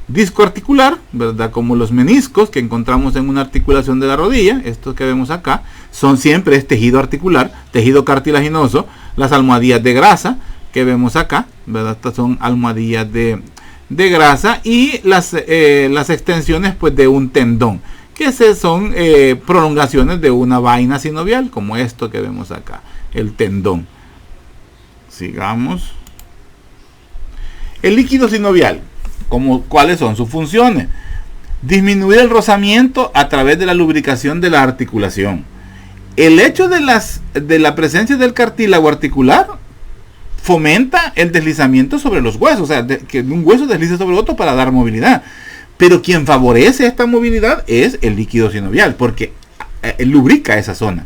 Disco articular, ¿verdad? Como los meniscos que encontramos en una articulación de la rodilla. Estos que vemos acá son siempre tejido articular, tejido cartilaginoso. Las almohadillas de grasa que vemos acá, ¿verdad? Estas son almohadillas de grasa, y las extensiones pues de un tendón, que son prolongaciones de una vaina sinovial, como esto que vemos acá, el tendón. Sigamos. El líquido sinovial, ¿cuáles son sus funciones? Disminuir el rozamiento a través de la lubricación de la articulación. El hecho de la presencia del cartílago articular fomenta el deslizamiento sobre los huesos, o sea, que un hueso deslice sobre otro para dar movilidad. Pero quien favorece esta movilidad es el líquido sinovial, porque lubrica esa zona.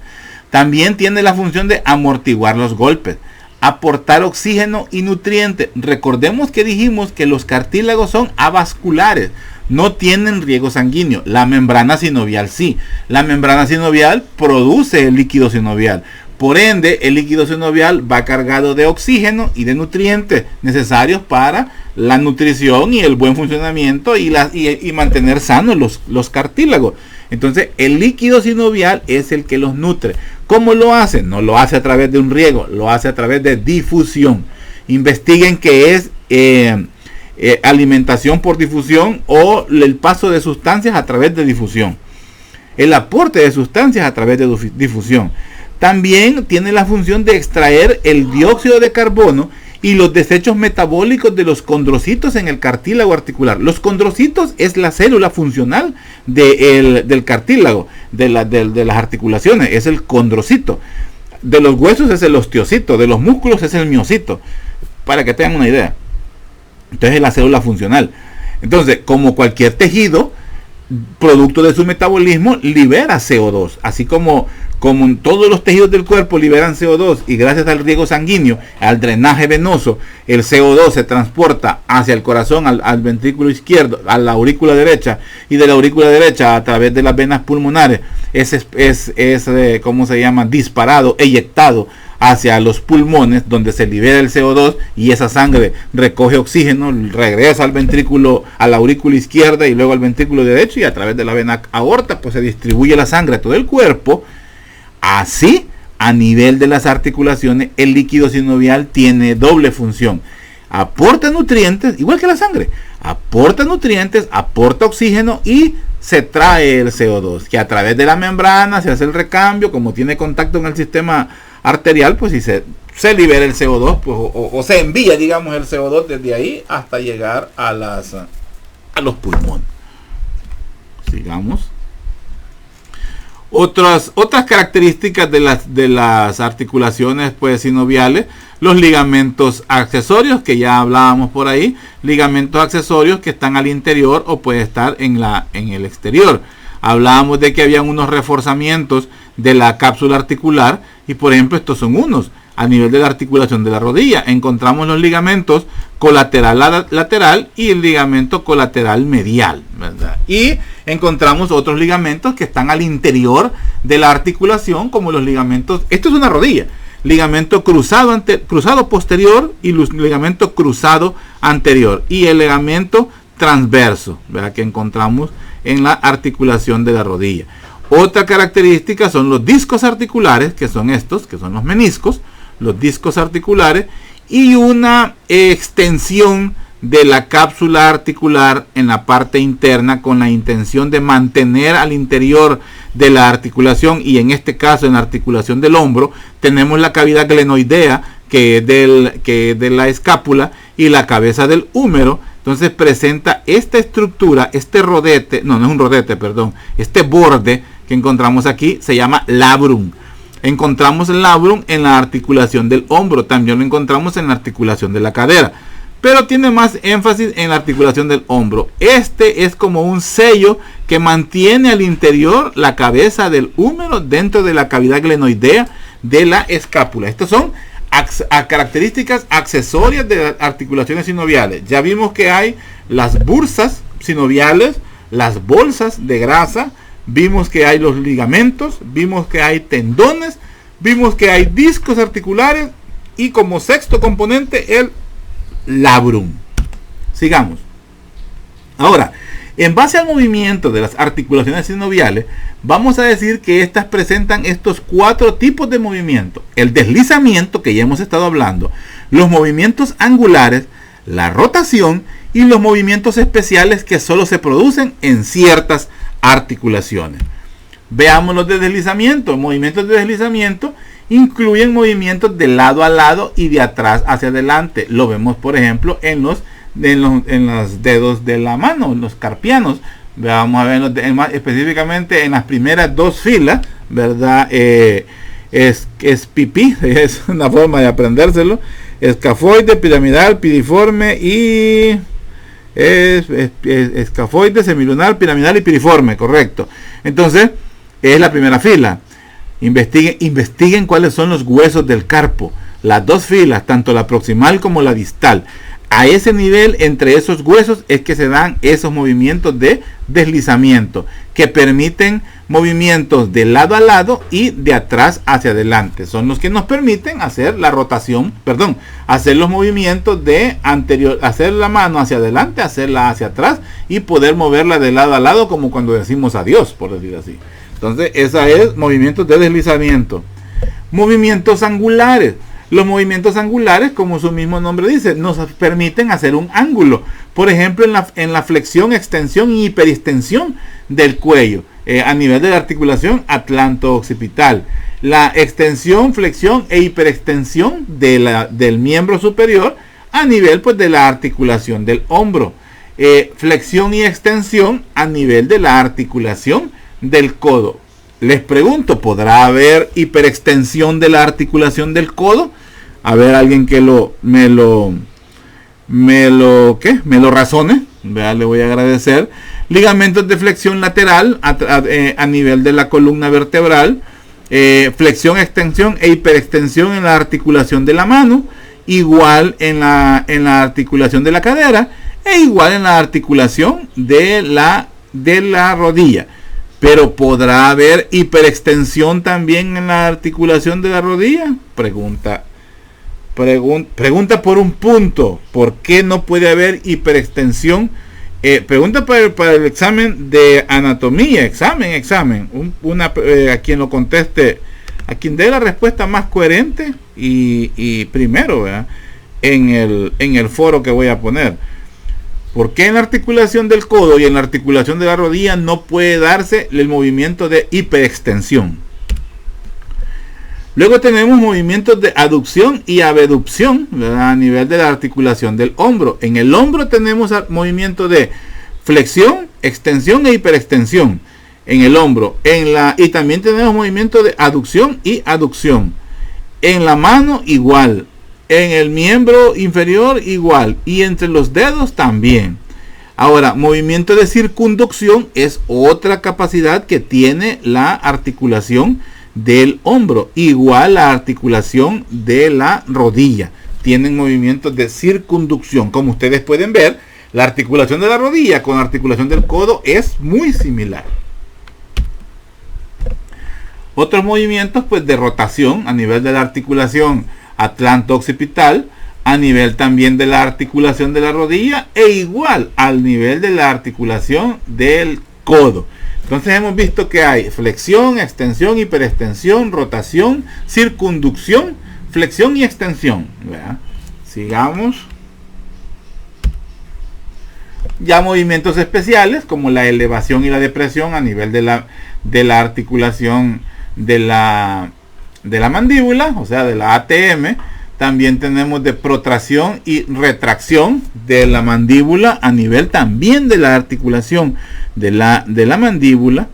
También tiene la función de amortiguar los golpes, aportar oxígeno y nutrientes. Recordemos que dijimos que los cartílagos son avasculares, no tienen riego sanguíneo. La membrana sinovial sí. La membrana sinovial produce el líquido sinovial. Por ende, el líquido sinovial va cargado de oxígeno y de nutrientes necesarios para la nutrición y el buen funcionamiento y mantener sanos los cartílagos. Entonces, el líquido sinovial es el que los nutre. ¿Cómo lo hace? No lo hace a través de un riego, lo hace a través de difusión. Investiguen qué es alimentación por difusión o el paso de sustancias a través de difusión. El aporte de sustancias a través de difusión. También tiene la función de extraer el dióxido de carbono y los desechos metabólicos de los condrocitos en el cartílago articular. Los condrocitos es la célula funcional del cartílago, de las articulaciones, es el condrocito. De los huesos es el osteocito, de los músculos es el miocito, para que tengan una idea. Entonces es la célula funcional. Entonces, como cualquier tejido, producto de su metabolismo, libera CO2, así como todos los tejidos del cuerpo liberan CO2, y gracias al riego sanguíneo, al drenaje venoso, el CO2 se transporta hacia el corazón, al ventrículo izquierdo, a la aurícula derecha, y de la aurícula derecha a través de las venas pulmonares ¿cómo se llama? Disparado, eyectado hacia los pulmones, donde se libera el CO2 y esa sangre recoge oxígeno, regresa al ventrículo, a la aurícula izquierda y luego al ventrículo derecho, y a través de la vena aorta pues se distribuye la sangre a todo el cuerpo. Así, a nivel de las articulaciones, el líquido sinovial tiene doble función: aporta nutrientes, igual que la sangre, aporta nutrientes, aporta oxígeno y se trae el CO2, que a través de la membrana se hace el recambio, como tiene contacto en el sistema arterial, pues si se libera el CO2, pues, o se envía, digamos, el CO2 desde ahí hasta llegar a los pulmones. Sigamos. Otras características de las articulaciones pues sinoviales, los ligamentos accesorios, que ya hablábamos por ahí, ligamentos accesorios que están al interior o puede estar en el exterior. Hablábamos de que habían unos reforzamientos de la cápsula articular y por ejemplo estos son unos. A nivel de la articulación de la rodilla encontramos los ligamentos colateral lateral y el ligamento colateral medial, ¿verdad? Y encontramos otros ligamentos que están al interior de la articulación, como los ligamentos, esto es una rodilla, ligamento cruzado posterior y ligamento cruzado anterior y el ligamento transverso, ¿verdad? Que encontramos en la articulación de la rodilla. Otra característica son los discos articulares, que son estos, que son los meniscos, los discos articulares, y una extensión de la cápsula articular en la parte interna con la intención de mantener al interior de la articulación, y en este caso en la articulación del hombro tenemos la cavidad glenoidea que es de la escápula y la cabeza del húmero. Entonces presenta esta estructura, este rodete, no es un rodete, perdón, este borde que encontramos aquí se llama labrum. Encontramos el labrum en la articulación del hombro, también lo encontramos en la articulación de la cadera, pero tiene más énfasis en la articulación del hombro. Este es como un sello que mantiene al interior la cabeza del húmero dentro de la cavidad glenoidea de la escápula. Estas son características accesorias de las articulaciones sinoviales. Ya vimos que hay las bursas sinoviales, las bolsas de grasa, vimos que hay los ligamentos, vimos que hay tendones, vimos que hay discos articulares y como sexto componente el labrum. Sigamos. Ahora, en base al movimiento de las articulaciones sinoviales, vamos a decir que estas presentan estos 4 tipos de movimiento: el deslizamiento, que ya hemos estado hablando, los movimientos angulares, la rotación y los movimientos especiales que solo se producen en ciertas articulaciones. Veamos los de deslizamiento. Movimientos de deslizamiento incluyen movimientos de lado a lado y de atrás hacia adelante. Lo vemos por ejemplo en los dedos de la mano, los carpianos. Vamos a ver más específicamente en las primeras 2 filas, ¿verdad? Es pipí, es una forma de aprendérselo. Escafoide, piramidal, piriforme y escafoide, semilunar, piramidal y piriforme, correcto. Entonces es la primera fila. Investiguen cuáles son los huesos del carpo, las 2 filas, tanto la proximal como la distal. A ese nivel, entre esos huesos, es que se dan esos movimientos de deslizamiento que permiten movimientos de lado a lado y de atrás hacia adelante. Son los que nos permiten hacer la rotación, hacer los movimientos de anterior, hacer la mano hacia adelante, hacerla hacia atrás y poder moverla de lado a lado, como cuando decimos adiós, por decir así. Entonces, esa es movimientos de deslizamiento. Movimientos angulares. Los movimientos angulares, como su mismo nombre dice, nos permiten hacer un ángulo. Por ejemplo, en la flexión, extensión y hiperextensión del cuello, a nivel de la articulación atlanto-occipital. La extensión, flexión e hiperextensión del miembro superior a nivel pues, de la articulación del hombro. Flexión y extensión a nivel de la articulación del codo. Les pregunto, ¿podrá haber hiperextensión de la articulación del codo? A ver, alguien que me lo razone. Vea, le voy a agradecer. Ligamentos de flexión lateral a nivel de la columna vertebral. Flexión, extensión e hiperextensión en la articulación de la mano. Igual en la articulación de la cadera. E igual en la articulación de la rodilla. Pero ¿podrá haber hiperextensión también en la articulación de la rodilla? Pregunta por un punto. ¿Por qué no puede haber hiperextensión? Pregunta para el examen de anatomía. Examen. A quien lo conteste, a quien dé la respuesta más coherente y primero, ¿verdad? en el foro que voy a poner. ¿Por qué en la articulación del codo y en la articulación de la rodilla no puede darse el movimiento de hiperextensión? Luego tenemos movimientos de aducción y abducción, ¿verdad?, a nivel de la articulación del hombro. En el hombro tenemos movimiento de flexión, extensión e hiperextensión en el hombro. Y también tenemos movimiento de aducción y aducción. En la mano igual. En el miembro inferior igual. Y entre los dedos también. Ahora, movimiento de circunducción es otra capacidad que tiene la articulación del hombro. Igual la articulación de la rodilla. Tienen movimientos de circunducción. Como ustedes pueden ver, la articulación de la rodilla con la articulación del codo es muy similar. Otros movimientos pues de rotación a nivel de la articulación atlanto-occipital, a nivel también de la articulación de la rodilla e igual al nivel de la articulación del codo. Entonces hemos visto que hay flexión, extensión, hiperextensión, rotación, circunducción, flexión y extensión, ¿verdad? Sigamos. Ya movimientos especiales como la elevación y la depresión a nivel de la articulación de la mandíbula, o sea, de la ATM. También tenemos de protracción y retracción de la mandíbula a nivel también de la articulación de la mandíbula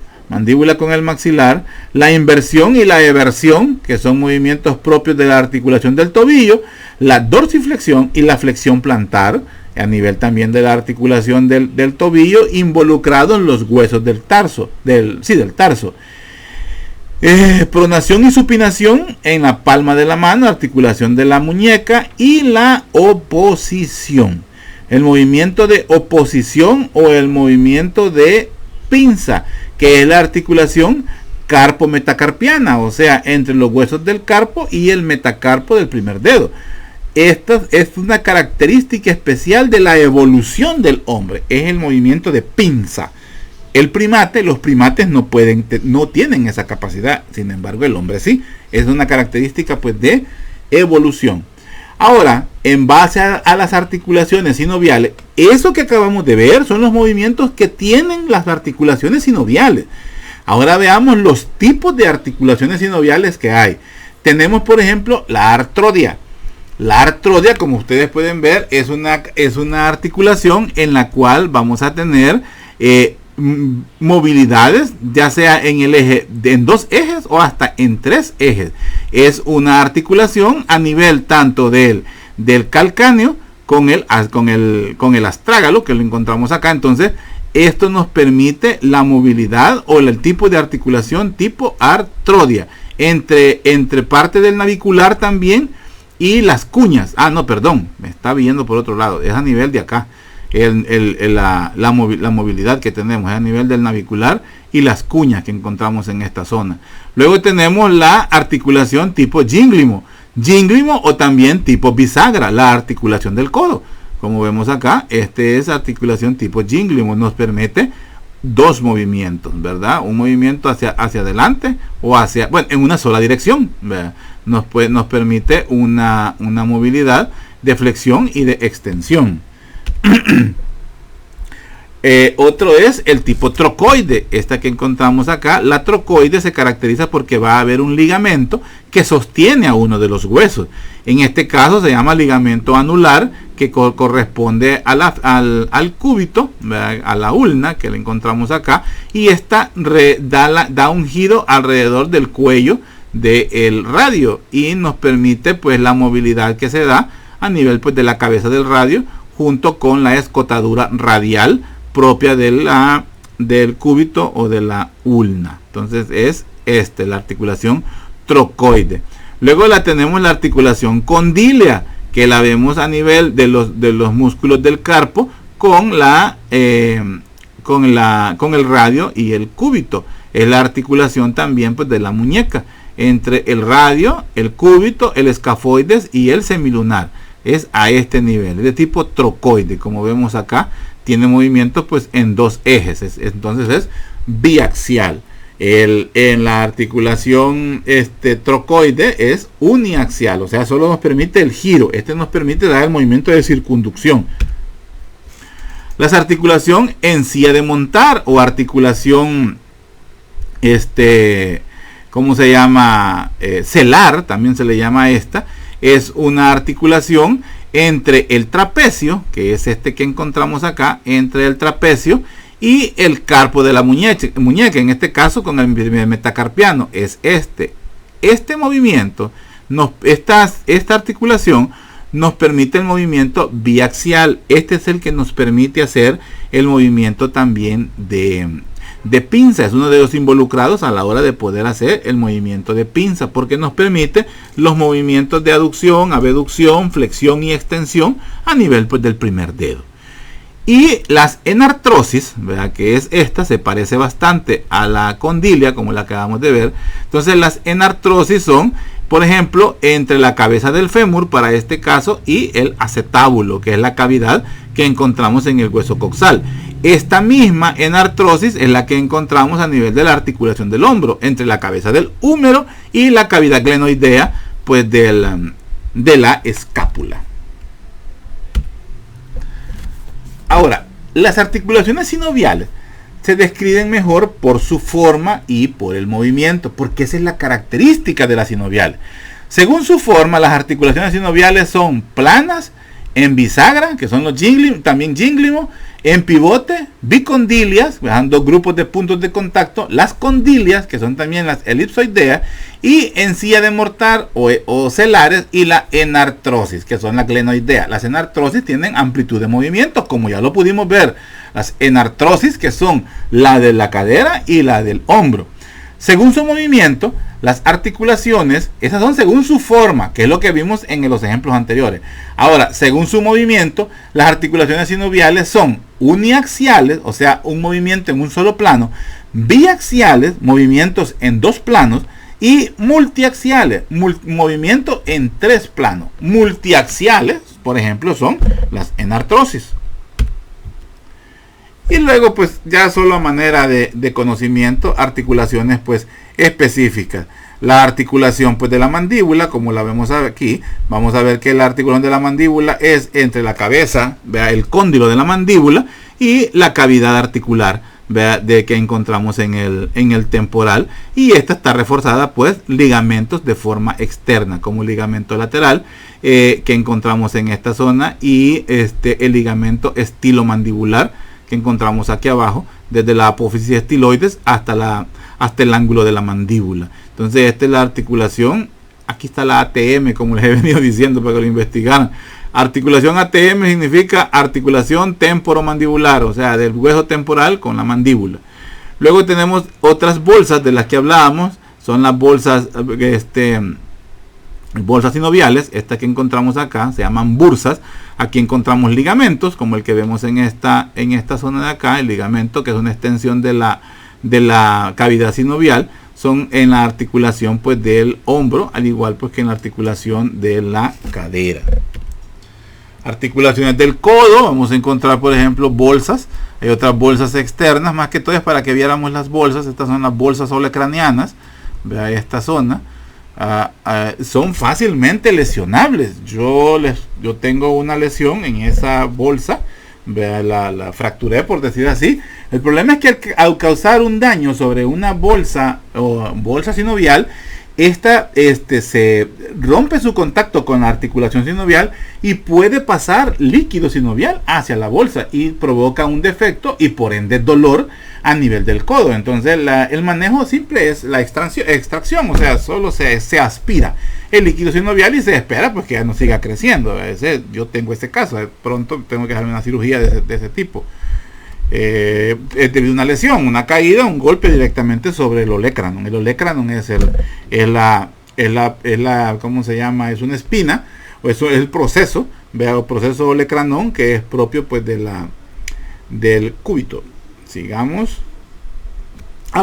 con el maxilar. La inversión y la eversión, que son movimientos propios de la articulación del tobillo. La dorsiflexión y la flexión plantar a nivel también de la articulación del tobillo, involucrado en los huesos del tarso. Pronación y supinación en la palma de la mano, articulación de la muñeca, y la oposición. El movimiento de oposición o el movimiento de pinza, que es la articulación carpo-metacarpiana, o sea, entre los huesos del carpo y el metacarpo del primer dedo. Esta es una característica especial de la evolución del hombre, es el movimiento de pinza. Los primates no tienen esa capacidad, sin embargo el hombre sí. Es una característica pues de evolución. Ahora, en base a las articulaciones sinoviales, eso que acabamos de ver son los movimientos que tienen las articulaciones sinoviales. Ahora veamos los tipos de articulaciones sinoviales que hay. Tenemos, por ejemplo, la artrodia. La artrodia, como ustedes pueden ver, es una articulación en la cual vamos a tener movilidades, ya sea en el eje, en 2 ejes o hasta en 3 ejes. Es una articulación a nivel tanto del calcáneo con el astrágalo, que lo encontramos acá. Entonces esto nos permite la movilidad o el tipo de articulación tipo artrodia entre parte del navicular también y las cuñas. Me está viendo por otro lado, es a nivel de acá. La movilidad que tenemos es a nivel del navicular y las cuñas que encontramos en esta zona. Luego tenemos la articulación tipo gínglimo o también tipo bisagra, la articulación del codo. Como vemos acá, es articulación tipo gínglimo, nos permite 2 movimientos, ¿verdad? Un movimiento hacia adelante o en una sola dirección, ¿verdad? Nos permite una movilidad de flexión y de extensión. Otro es el tipo trocoide. Esta que encontramos acá, la trocoide se caracteriza porque va a haber un ligamento que sostiene a uno de los huesos. En este caso se llama ligamento anular, que corresponde al cúbito, a la ulna que le encontramos acá, y esta da un giro alrededor del cuello del radio y nos permite pues la movilidad que se da a nivel pues de la cabeza del radio, junto con la escotadura radial propia del cúbito o de la ulna. Entonces es la articulación trocoide. Luego tenemos la articulación condílea, que la vemos a nivel de los músculos del carpo con el radio y el cúbito. Es la articulación también pues de la muñeca entre el radio, el cúbito, el escafoides y el semilunar. Es a este nivel, de tipo trocoide, como vemos acá, tiene movimientos pues en 2 ejes, entonces es biaxial. En la articulación trocoide es uniaxial, o sea, solo nos permite el giro. Nos permite dar el movimiento de circunducción. Las articulación en silla de montar o articulación, ¿cómo se llama? Celar, también se le llama esta. Es una articulación entre el trapecio, que es que encontramos acá, entre el trapecio y el carpo de la muñeca, en este caso con el metacarpiano. Es este movimiento, esta articulación nos permite el movimiento biaxial. Este es el que nos permite hacer el movimiento también de pinza. Es uno de los involucrados a la hora de poder hacer el movimiento de pinza, porque nos permite los movimientos de aducción, abducción, flexión y extensión a nivel pues, del primer dedo. Y las enartrosis, ¿verdad? Que es se parece bastante a la condilia, como la acabamos de ver. Entonces las enartrosis son, por ejemplo, entre la cabeza del fémur, para este caso, y el acetábulo, que es la cavidad que encontramos en el hueso coxal. Esta misma enartrosis es la que encontramos a nivel de la articulación del hombro, entre la cabeza del húmero y la cavidad glenoidea, pues de la escápula. Ahora, las articulaciones sinoviales se describen mejor por su forma y por el movimiento, porque esa es la característica de la sinovial. Según su forma, las articulaciones sinoviales son planas, en bisagra, que son los también gínglimo, en pivote, bicondilias, dos grupos de puntos de contacto, las condilias, que son también las elipsoideas, y en silla de mortar o celares, y la enartrosis, que son las glenoideas. Las enartrosis tienen amplitud de movimiento, como ya lo pudimos ver. Las enartrosis, que son la de la cadera y la del hombro. Según su movimiento, las articulaciones, esas son según su forma, que es lo que vimos en los ejemplos anteriores. Ahora, según su movimiento, las articulaciones sinoviales son uniaxiales, o sea, un movimiento en un solo plano, biaxiales, movimientos en dos planos, y multiaxiales, movimiento en tres planos. Multiaxiales, por ejemplo, son las enartrosis. Y luego, pues, ya solo a manera de conocimiento, articulaciones, pues, específicas. La articulación, pues, de la mandíbula, como la vemos aquí, vamos a ver que la articulación de la mandíbula es entre la cabeza, vea, el cóndilo de la mandíbula, y la cavidad articular, vea, de que encontramos en el temporal. Y esta está reforzada, pues, ligamentos de forma externa, como el ligamento lateral, que encontramos en esta zona, y el ligamento estilomandibular, que encontramos aquí abajo, desde la apófisis estiloides hasta el ángulo de la mandíbula. Entonces esta es la articulación. Aquí está la ATM, como les he venido diciendo para que lo investigaran. Articulación ATM significa articulación temporomandibular, o sea, del hueso temporal con la mandíbula. Luego tenemos otras bolsas de las que hablábamos, son las bolsas bolsas sinoviales. Estas que encontramos acá se llaman bursas. Aquí encontramos ligamentos, como el que vemos en esta zona de acá, el ligamento, que es una extensión de la cavidad sinovial. Son en la articulación, pues, del hombro, al igual, pues, que en la articulación de la cadera. Articulaciones del codo, vamos a encontrar, por ejemplo, bolsas. Hay otras bolsas externas, más que todo es para que viéramos las bolsas. Estas son las bolsas olecranianas. Vea esta zona. Son fácilmente lesionables. Yo tengo una lesión en esa bolsa, la fracturé, por decir así. El problema es que al causar un daño sobre una bolsa o bolsa sinovial, esta se rompe su contacto con la articulación sinovial y puede pasar líquido sinovial hacia la bolsa y provoca un defecto y por ende dolor a nivel del codo. Entonces el manejo simple es la extracción, o sea, solo se aspira el líquido sinovial y se espera, pues, que ya no siga creciendo. Yo tengo este caso, pronto tengo que hacer una cirugía de ese tipo. Debido a una lesión, una caída, un golpe directamente sobre el olecranon. El olecranon es ¿cómo se llama? Es una espina, o eso es el proceso, el proceso olecranon, que es propio, pues, del cúbito. Sigamos.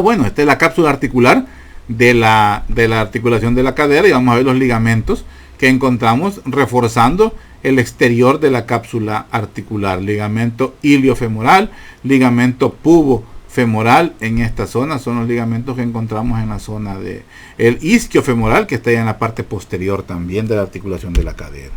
Bueno, esta es la cápsula articular de la articulación de la cadera, y vamos a ver los ligamentos que encontramos reforzando el exterior de la cápsula articular. Ligamento iliofemoral, ligamento femoral en esta zona. Son los ligamentos que encontramos en la zona de el isquiofemoral, que está ahí en la parte posterior también de la articulación de la cadera.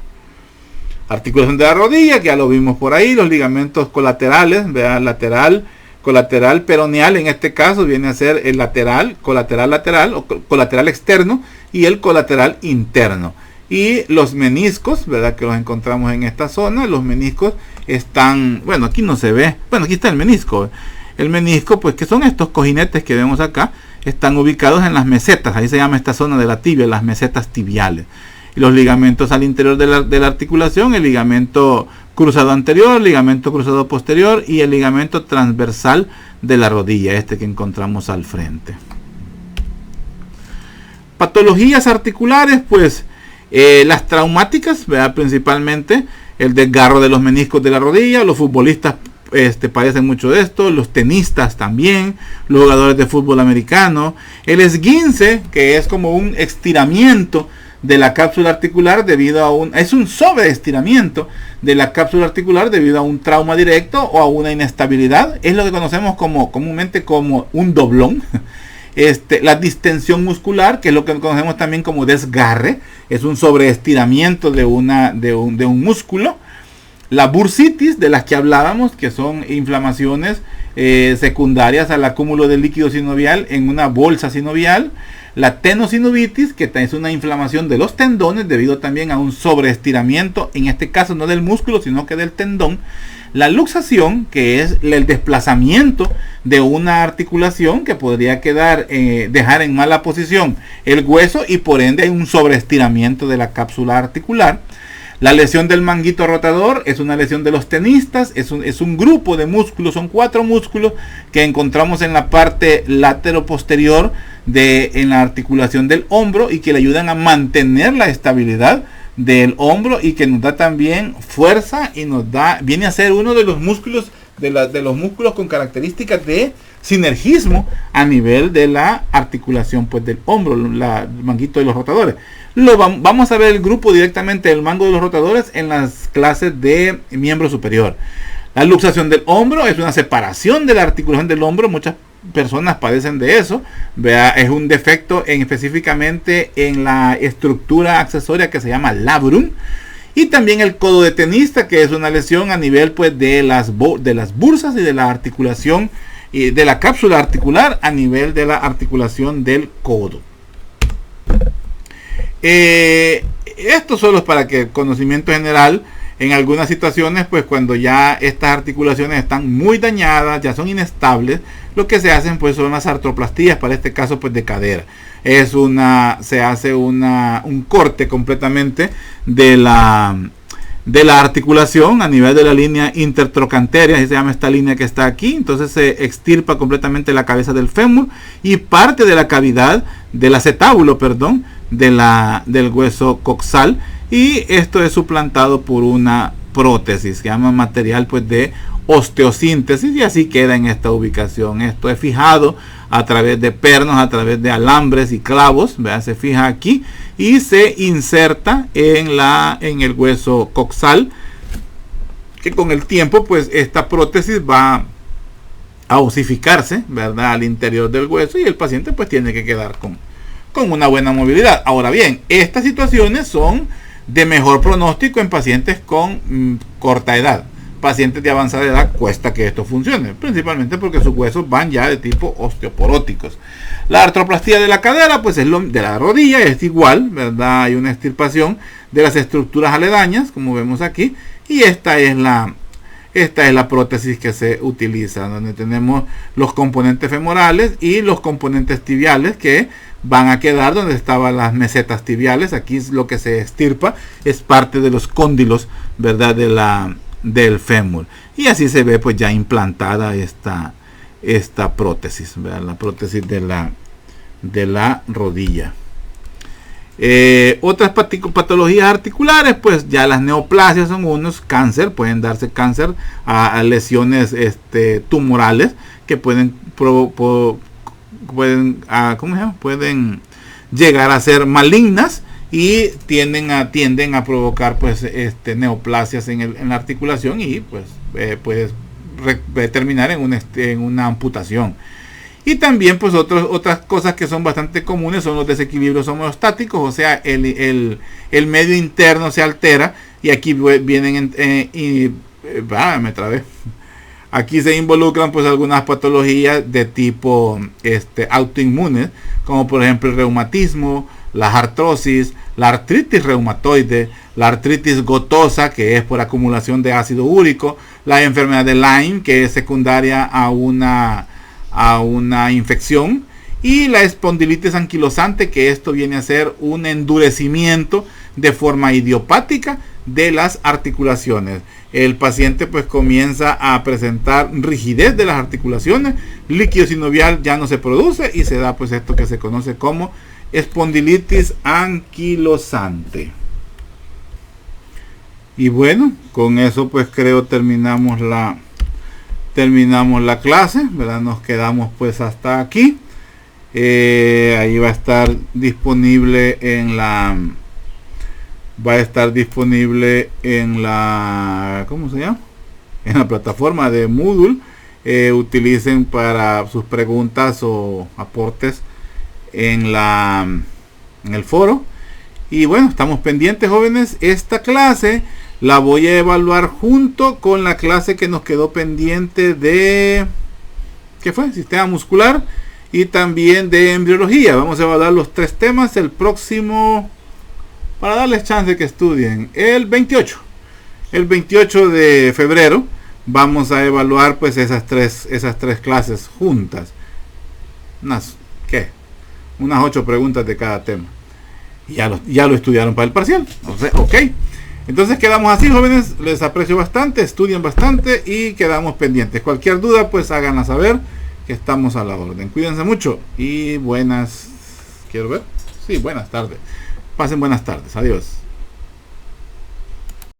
Articulación de la rodilla, que ya lo vimos por ahí. Los ligamentos colaterales, vean, lateral, colateral peroneal, en este caso viene a ser el lateral, colateral lateral o colateral externo y el colateral interno. Y los meniscos, verdad, que los encontramos en esta zona. Los meniscos están, bueno, aquí no se ve, bueno, aquí está el menisco. El menisco, pues, que son estos cojinetes que vemos acá, están ubicados en las mesetas. Ahí se llama esta zona de la tibia, las mesetas tibiales. Y los ligamentos al interior de la articulación, el ligamento cruzado anterior, ligamento cruzado posterior y el ligamento transversal de la rodilla, este que encontramos al frente. Patologías articulares, pues, las traumáticas, ¿verdad? Principalmente el desgarro de los meniscos de la rodilla. Los futbolistas padecen mucho de esto, los tenistas también, los jugadores de fútbol americano. El esguince, que es como un estiramiento de la cápsula articular debido a es un sobreestiramiento de la cápsula articular debido a un trauma directo o a una inestabilidad. Es lo que conocemos comúnmente como un doblón. La distensión muscular, que es lo que conocemos también como desgarre, es un sobreestiramiento de un músculo. La bursitis, de las que hablábamos, que son inflamaciones secundarias al acúmulo de líquido sinovial en una bolsa sinovial. La tenosinovitis, que es una inflamación de los tendones debido también a un sobreestiramiento, en este caso no del músculo, sino que del tendón. La luxación, que es el desplazamiento de una articulación que podría dejar en mala posición el hueso y por ende hay un sobreestiramiento de la cápsula articular. La lesión del manguito rotador es una lesión de los tenistas, es un grupo de músculos, son 4 músculos que encontramos en la parte lateroposterior en la articulación del hombro y que le ayudan a mantener la estabilidad del hombro y que nos da también fuerza y viene a ser uno de los músculos de los músculos con características de sinergismo a nivel de la articulación, pues, del hombro, el manguito de los rotadores. Vamos a ver el grupo directamente del mango de los rotadores en las clases de miembro superior. La luxación del hombro es una separación de la articulación del hombro. Muchas personas padecen de eso. Es un defecto específicamente en la estructura accesoria que se llama labrum. Y también el codo de tenista, que es una lesión a nivel, pues, de las bursas y de la articulación y de la cápsula articular a nivel de la articulación del codo. Esto solo es para que conocimiento general. En algunas situaciones, pues, cuando ya estas articulaciones están muy dañadas, ya son inestables, lo que se hacen, pues, son las artroplastías, para este caso, pues, de cadera. Se hace un corte completamente de la articulación a nivel de la línea intertrocanteria, así se llama esta línea que está aquí. Entonces se extirpa completamente la cabeza del fémur y parte de la cavidad del acetábulo, del hueso coxal, y esto es suplantado por una prótesis que se llama material, pues, de osteosíntesis, y así queda en esta ubicación. Esto es fijado a través de pernos, a través de alambres y clavos, ¿verdad? Se fija aquí y se inserta en el hueso coxal, que con el tiempo, pues, esta prótesis va a osificarse, ¿verdad?, al interior del hueso, y el paciente, pues, tiene que quedar con una buena movilidad. Ahora bien, estas situaciones son de mejor pronóstico en pacientes con corta edad. Pacientes de avanzada edad cuesta que esto funcione, principalmente porque sus huesos van ya de tipo osteoporóticos. La artroplastía de la cadera, pues, es de la rodilla, es igual, ¿verdad? Hay una extirpación de las estructuras aledañas, como vemos aquí, y esta es la prótesis que se utiliza, donde tenemos los componentes femorales y los componentes tibiales que van a quedar donde estaban las mesetas tibiales. Aquí lo que se extirpa es parte de los cóndilos, ¿verdad?, del fémur, y así se ve, pues, ya implantada esta prótesis, ¿verdad?, la prótesis de la rodilla. Otras patologías articulares, pues, ya las neoplasias son unos cáncer, pueden darse cáncer a lesiones tumorales que pueden llegar a ser malignas y tienden a provocar, pues, neoplasias en la articulación, y pues puedes terminar en una amputación. Y también pues otras cosas que son bastante comunes son los desequilibrios homeostáticos, o sea, el medio interno se altera, y aquí vienen me trabé. Aquí se involucran pues algunas patologías de tipo autoinmunes, como por ejemplo el reumatismo, la artrosis, la artritis reumatoide, la artritis gotosa, que es por acumulación de ácido úrico, la enfermedad de Lyme, que es secundaria a una infección, y la espondilitis anquilosante, que esto viene a ser un endurecimiento de forma idiopática de las articulaciones. El paciente pues comienza a presentar rigidez de las articulaciones, líquido sinovial ya no se produce y se da pues esto que se conoce como espondilitis anquilosante. Y bueno, con eso pues creo terminamos la clase, ¿verdad? Nos quedamos pues hasta aquí. Ahí va a estar disponible en la ¿cómo se llama? En la plataforma de Moodle. Utilicen para sus preguntas o aportes en el foro. Y bueno, estamos pendientes, jóvenes. Esta clase la voy a evaluar junto con la clase que nos quedó pendiente de ¿qué fue? Sistema muscular y también de embriología. Vamos a evaluar los 3 temas el próximo, para darles chance de que estudien, el 28 de febrero. Vamos a evaluar pues esas tres clases juntas, unas 8 preguntas de cada tema. Ya lo estudiaron para el parcial, ok. Entonces quedamos así, jóvenes. Les aprecio bastante, estudien bastante y quedamos pendientes. Cualquier duda pues háganla saber, que estamos a la orden. Cuídense mucho y buenas tardes. Pasen buenas tardes. Adiós.